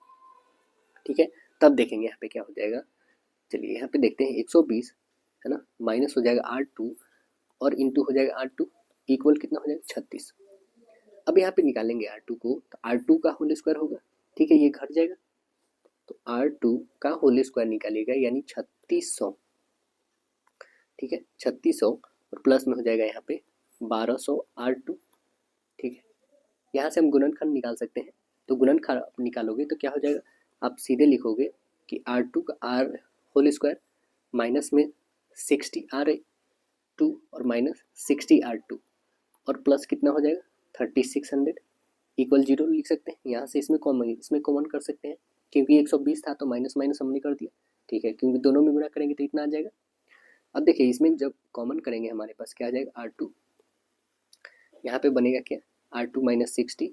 ठीक है, तब देखेंगे यहाँ पे क्या हो जाएगा। चलिए यहाँ पे देखते हैं 120 है ना, माइनस हो जाएगा R2 और इंटू हो जाएगा R2 इक्वल कितना हो जाएगा 36। अब यहाँ पे निकालेंगे R2 को, तो R2 का होल स्क्वायर होगा, ठीक है, ये घट जाएगा, तो R2 का होल स्क्वायर निकालिएगा यानी 3600, ठीक है, 3600 और प्लस में हो जाएगा यहाँ पे 1200 R2, ठीक है। यहाँ से हम गुणनखंड निकाल सकते हैं, तो गुणनखंड निकालोगे तो क्या हो जाएगा, आप सीधे लिखोगे कि R2 का R होल स्क्वायर माइनस में 60R2 और माइनस 60R2 और प्लस कितना हो जाएगा 3600 इक्वल 0 लिख सकते हैं। यहाँ से इसमें कॉमन कर सकते हैं, क्योंकि 120 था तो माइनस माइनस हमने कर दिया, ठीक है, क्योंकि दोनों में गुणा करेंगे तो इतना आ जाएगा। अब देखिए इसमें जब कॉमन करेंगे हमारे पास क्या आ जाएगा, R2 यहाँ पे बनेगा क्या, R2 माइनस 60,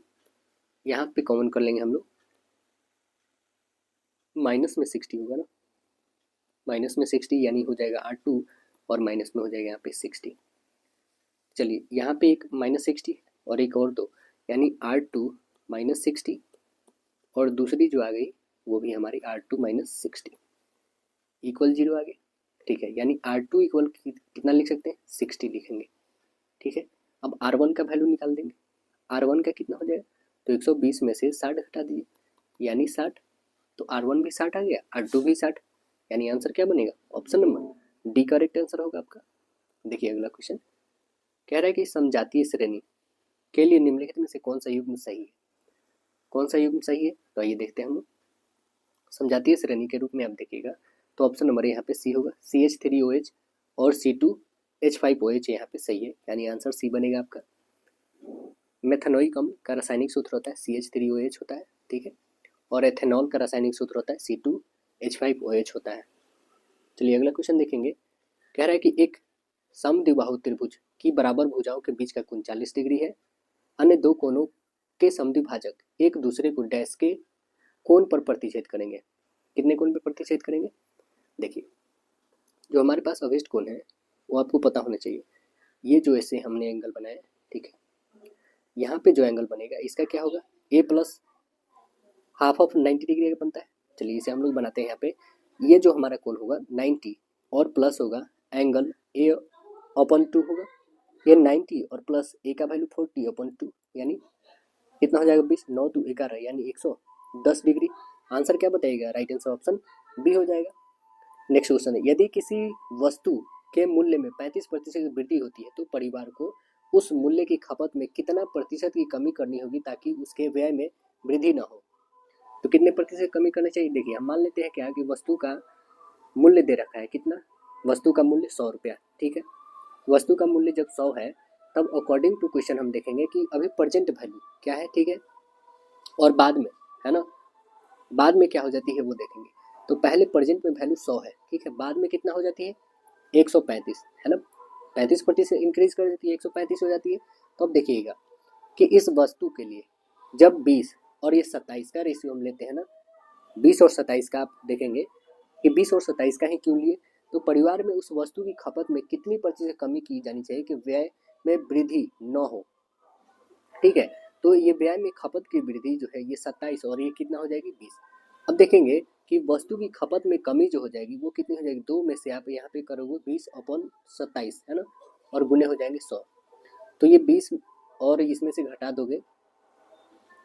यहाँ पे कॉमन कर लेंगे हम लोग, माइनस में 60 होगा ना, माइनस में 60 यानी हो जाएगा R2 और माइनस में हो जाएगा यहाँ पे 60। चलिए यहाँ पे एक माइनस 60 और एक और दो, यानी R2 माइनस 60 और दूसरी जो आ गई वो भी हमारी R2 माइनस 60 इक्वल 0 आ गई, ठीक है। यानी R2 इक्वल कितना लिख सकते हैं, 60 लिखेंगे, ठीक है। अब R1 का वैल्यू निकाल देंगे, R1 का कितना हो जाएगा, तो 120 में से 60 घटा दीजिए यानी 60, तो R1 भी 60 आ गया, R2 भी 60, यानी आंसर क्या बनेगा, option number D correct answer होगा आपका। देखिए अगला क्वेश्चन कह रहा है कि समजातीय श्रेणी के लिए निम्नलिखित में से कौन सा युग्म सही है, कौन सा युग्म सही है, तो आइए देखते हैं हम लोग। समजातीय श्रेणी के रूप में आप देखिएगा तो ऑप्शन नंबर यहाँ पे सी होगा, CH3OH और C2H5OH यहाँ पे सही है, यानी आंसर सी बनेगा आपका। मेथनोइकम का रासायनिक सूत्र होता है CH3OH होता है, ठीक है। और एथेनॉल का रासायनिक सूत्र होता है C2H5OH होता है। चलिए अगला क्वेश्चन देखेंगे। कह रहा है कि एक समद्विबाहु त्रिभुज की बराबर भुजाओं के बीच का कोण 40 डिग्री है। अन्य दो कोणों के समद्विभाजक एक दूसरे को डैश के कोण पर प्रतिच्छेद करेंगे। कितने कोण पर प्रतिच्छेद करेंगे? देखिए, जो हमारे पास अभिष्ट कोण है वो आपको पता होना चाहिए। ये जो ऐसे हमने एंगल बनाया, ठीक है, यहाँ पे जो एंगल बनेगा इसका क्या होगा? A plus half of 90 degree का बनता है। चलिए इसे हम लोग बनाते हैं। यहाँ पे ये जो हमारा कोण होगा 90 और प्लस होगा एंगल A अपॉन 2 होगा। ये 90 और प्लस A का वैल्यू 40 अपॉन 2 यानी कितना हो जाएगा? 20, 9 2 11 यानी 110 डिग्री। आंसर क्या बताइएगा? राइट आंसर ऑप्शन बी हो जाएगा। नेक्स्ट क्वेश्चन है, यदि किसी वस्तु के मूल्य में 35% की वृद्धि होती है तो परिवार को उस मूल्य की खपत में कितना प्रतिशत की कमी करनी होगी ताकि उसके व्यय में वृद्धि न हो? तो कितने प्रतिशत कमी करनी चाहिए? देखिए, हम मान लेते हैं क्या कि वस्तु का मूल्य दे रखा है कितना? वस्तु का मूल्य 100 रुपया, ठीक है। वस्तु का मूल्य जब 100 है तब अकॉर्डिंग टू क्वेश्चन हम देखेंगे कि अभी प्रेजेंट वैल्यू क्या है, ठीक है, और बाद में, है ना, बाद में क्या हो जाती है वो देखेंगे। तो पहले प्रेजेंट में वैल्यू 100 है, ठीक है, बाद में कितना हो जाती है? 135, है ना, 35% इंक्रीज कर देती है, 135 हो जाती है। तो अब देखिएगा कि इस वस्तु के लिए जब 20 और ये 27 का रेशियो हम लेते हैं ना, 20 और 27 का आप देखेंगे कि 20 और 27 का ही क्यों लिए? तो परिवार में उस वस्तु की खपत में कितनी प्रतिशत कमी की जानी चाहिए कि व्यय में वृद्धि न हो, ठीक है। तो ये व्यय में खपत की वृद्धि जो है ये 27 और ये कितना हो जाएगी? 20। अब देखेंगे कि वस्तु की खपत में कमी जो हो जाएगी वो कितनी हो जाएगी? 2 में से आप यहाँ पे करोगे 20 अपॉन 27, है ना, और गुने हो जाएंगे 100। तो ये 20 और इसमें से घटा दोगे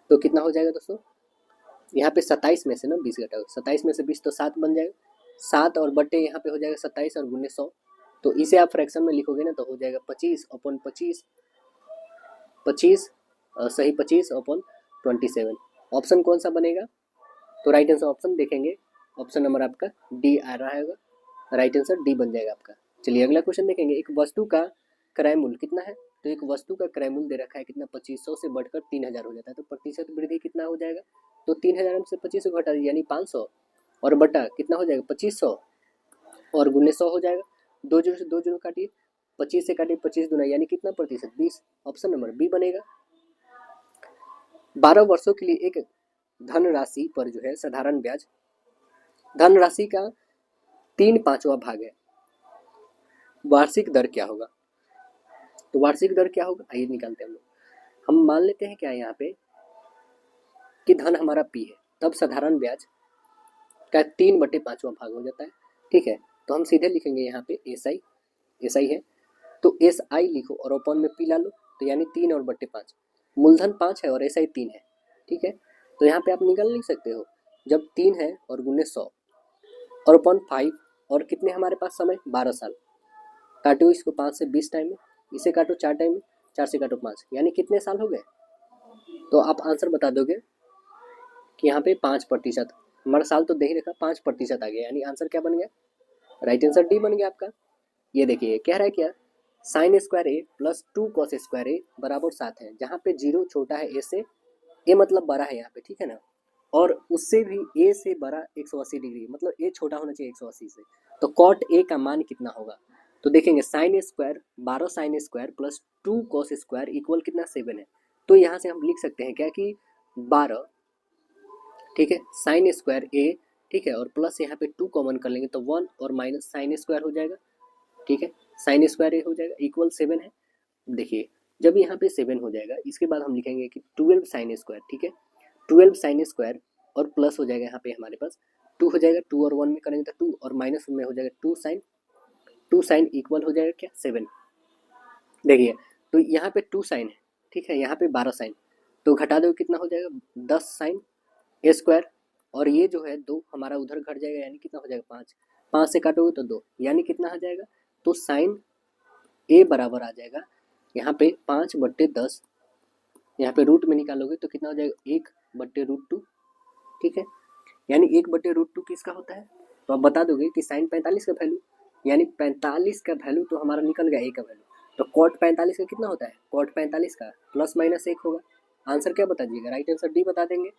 तो कितना हो जाएगा दोस्तों? यहाँ पे 27 में से ना 20 घटाओगे, 27 में से 20 तो 7 बन जाएगा, 7 और बटे यहाँ पे हो जाएगा 27 और गुने 100। तो इसे आप फ्रैक्शन में लिखोगे ना तो हो जाएगा 25 अपॉन 25, 25 सही 25 अपॉन 27। ऑप्शन कौन सा बनेगा? तो राइट आंसर ऑप्शन देखेंगे, ऑप्शन नंबर आपका डी आ रहा है, राइट आंसर डी बन जाएगा आपका। चलिए अगला क्वेश्चन देखेंगे। एक वस्तु का क्रय मूल्य कितना है? तो एक वस्तु का क्रय मूल्य दे रखा है कितना? 2500 से बढ़कर 3000 हो जाता है। तो प्रतिशत वृद्धि कितना हो जाएगा? तो 3000 से 2500 घटा दीजिए यानी 500 और बटा कितना हो जाएगा? 2500 और गुने 100 हो जाएगा। 2 जीरो से 2 जीरो काटिए, 25 से काटिए 25 दूना यानी कितना प्रतिशत? 20। ऑप्शन नंबर बी बनेगा। 12 वर्षों के लिए एक धनराशि पर जो है साधारण ब्याज, धनराशि का 3/5वां भाग है, वार्षिक दर क्या होगा? तो वार्षिक दर क्या होगा? आइए निकालते हैं हम लोग। हम मान लेते हैं क्या यहाँ पे कि धन हमारा पी है, तब साधारण ब्याज का 3/5वां भाग हो जाता है, ठीक है। तो हम सीधे लिखेंगे यहाँ पे एसआई है तो एसआई लिखो और अपन में पी ला लो, तो यानी 3 और बट्टे 5, मूलधन 5 है और एसआई 3 है, ठीक है। तो यहाँ पे आप निकाल नहीं सकते हो, जब 3 है और गुने 100 और अपन 5 और कितने हमारे पास समय? 12 साल। काटो इसको 5 से 20 टाइम में, इसे काटो 4 टाइम में, 4 से काटो 5 यानी कितने साल हो गए? तो आप आंसर बता दोगे कि यहाँ पे 5%, हमारा साल तो दे ही रखा, 5% आ गया, यानी आंसर क्या बन गया? राइट आंसर डी बन गया आपका। ये देखिए कह रहा है क्या? साइन स्क्वायर ए प्लस 2 कॉस स्क्वायर ए बराबर 7 है, जहाँ पे 0 छोटा है ए से, ए मतलब बड़ा है यहाँ पे, ठीक है ना, और उससे भी ए से बड़ा 180 डिग्री, मतलब ए छोटा होना चाहिए 180 से। तो कॉट ए का मान कितना होगा? तो देखेंगे sine square 12 sign square plus 2 cos square equal कितना? 7 है। तो यहाँ से हम लिख सकते हैं क्या कि 12, ठीक है, साइन स्क्वायर ए, ठीक है, और प्लस यहाँ पे 2 कॉमन कर लेंगे तो 1 और माइनस साइन स्क्वायर हो जाएगा, ठीक है, साइन स्क्वायर ए हो जाएगा इक्वल 7 है। देखिए जब यहाँ पे 7 हो जाएगा इसके बाद हम लिखेंगे कि 12 साइन स्क्वायर, ठीक है, 12 साइन स्क्वायर और प्लस हो जाएगा यहाँ पे हमारे पास 2 हो जाएगा, 2 और 1 में करेंगे तो 2 और माइनस में हो जाएगा 2 साइन इक्वल हो जाएगा क्या? 7। देखिए तो यहाँ पे 2 साइन है, ठीक है, यहाँ पे 12 साइन, तो घटा दो कितना हो जाएगा? 10 साइन ए स्क्वायर, और ये जो है 2 हमारा उधर घट जाएगा यानी कितना हो जाएगा? 5, 5 से काटोगे तो 2 यानी कितना आ जाएगा? तो साइन ए बराबर आ जाएगा यहाँ पे 5/10, यहाँ पे रूट में निकालोगे तो कितना हो जाएगा? 1/√2, ठीक है, यानी 1/√2 किसका होता है? तो आप बता दोगे कि साइन 45 का वैल्यू, यानी 45 का वैल्यू तो हमारा निकल गया ए का वैल्यू, तो कॉट 45 का कितना होता है, कॉट 45 का ±1 होगा। आंसर क्या बता दीजिएगा, राइट आंसर डी बता देंगे।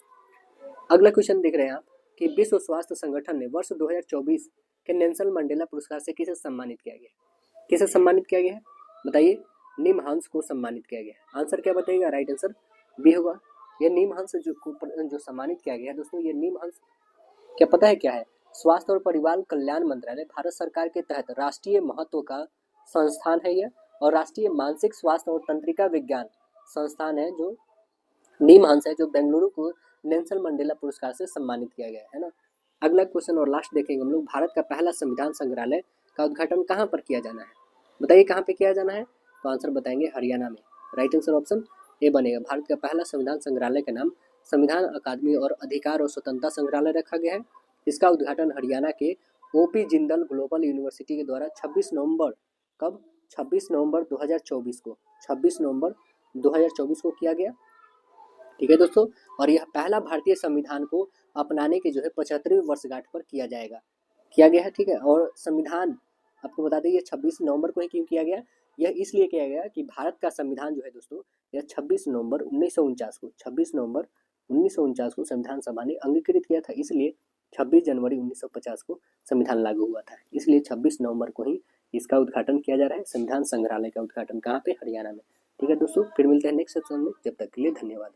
अगला क्वेश्चन देख रहे हैं आप कि विश्व स्वास्थ्य संगठन ने वर्ष 2024 के नेल्सन मंडेला पुरस्कार से किसे सम्मानित किया गया, किसे सम्मानित किया गया है बताइए, निमहंस को सम्मानित किया गया। आंसर क्या बताइएगा, राइट आंसर बी होगा। यह निमहंस जो सम्मानित किया गया है दोस्तों, ये निमहंस क्या पता है क्या है, स्वास्थ्य और परिवार कल्याण मंत्रालय भारत सरकार के तहत राष्ट्रीय महत्व का संस्थान है यह, और राष्ट्रीय मानसिक स्वास्थ्य और तंत्रिका विज्ञान संस्थान है जो निमहंस है, जो बेंगलुरु को नेल्सन मंडेला पुरस्कार से सम्मानित किया गया है ना। अगला क्वेश्चन और लास्ट देखेंगे हम लोग, भारत का पहला संविधान संग्रहालय का उद्घाटन कहाँ पर किया जाना है, बताइए कहाँ पे किया जाना है। तो आंसर बताएंगे हरियाणा में। राइट आंसर ऑप्शन ए बनेगा। भारत का पहला संविधान संग्रहालय का नाम संविधान अकादमी और अधिकार और स्वतंत्रता संग्रहालय रखा गया है। इसका उद्घाटन हरियाणा के ओपी जिंदल ग्लोबल यूनिवर्सिटी के द्वारा 26 नवंबर कब 26 नवंबर 2024 को 26 नवंबर 2024 को किया गया। ठीक है दोस्तों, और यह पहला भारतीय संविधान को अपनाने के जो है 75वीं वर्षगांठ पर किया गया है। ठीक है, और संविधान आपको बता दें ये 26 नवंबर को ही क्यों किया गया, यह इसलिए किया गया कि भारत का संविधान जो है दोस्तों, यह 26 नवंबर 1949 को संविधान सभा ने अंगीकृत किया था, इसलिए 26 जनवरी 1950 को संविधान लागू हुआ था, इसलिए 26 नवंबर को ही इसका उद्घाटन किया जा रहा है, संविधान संग्रहालय का उद्घाटन कहाँ पे, हरियाणा में। ठीक है दोस्तों, फिर मिलते हैं नेक्स्ट सेक्शन में, जब तक के लिए धन्यवाद।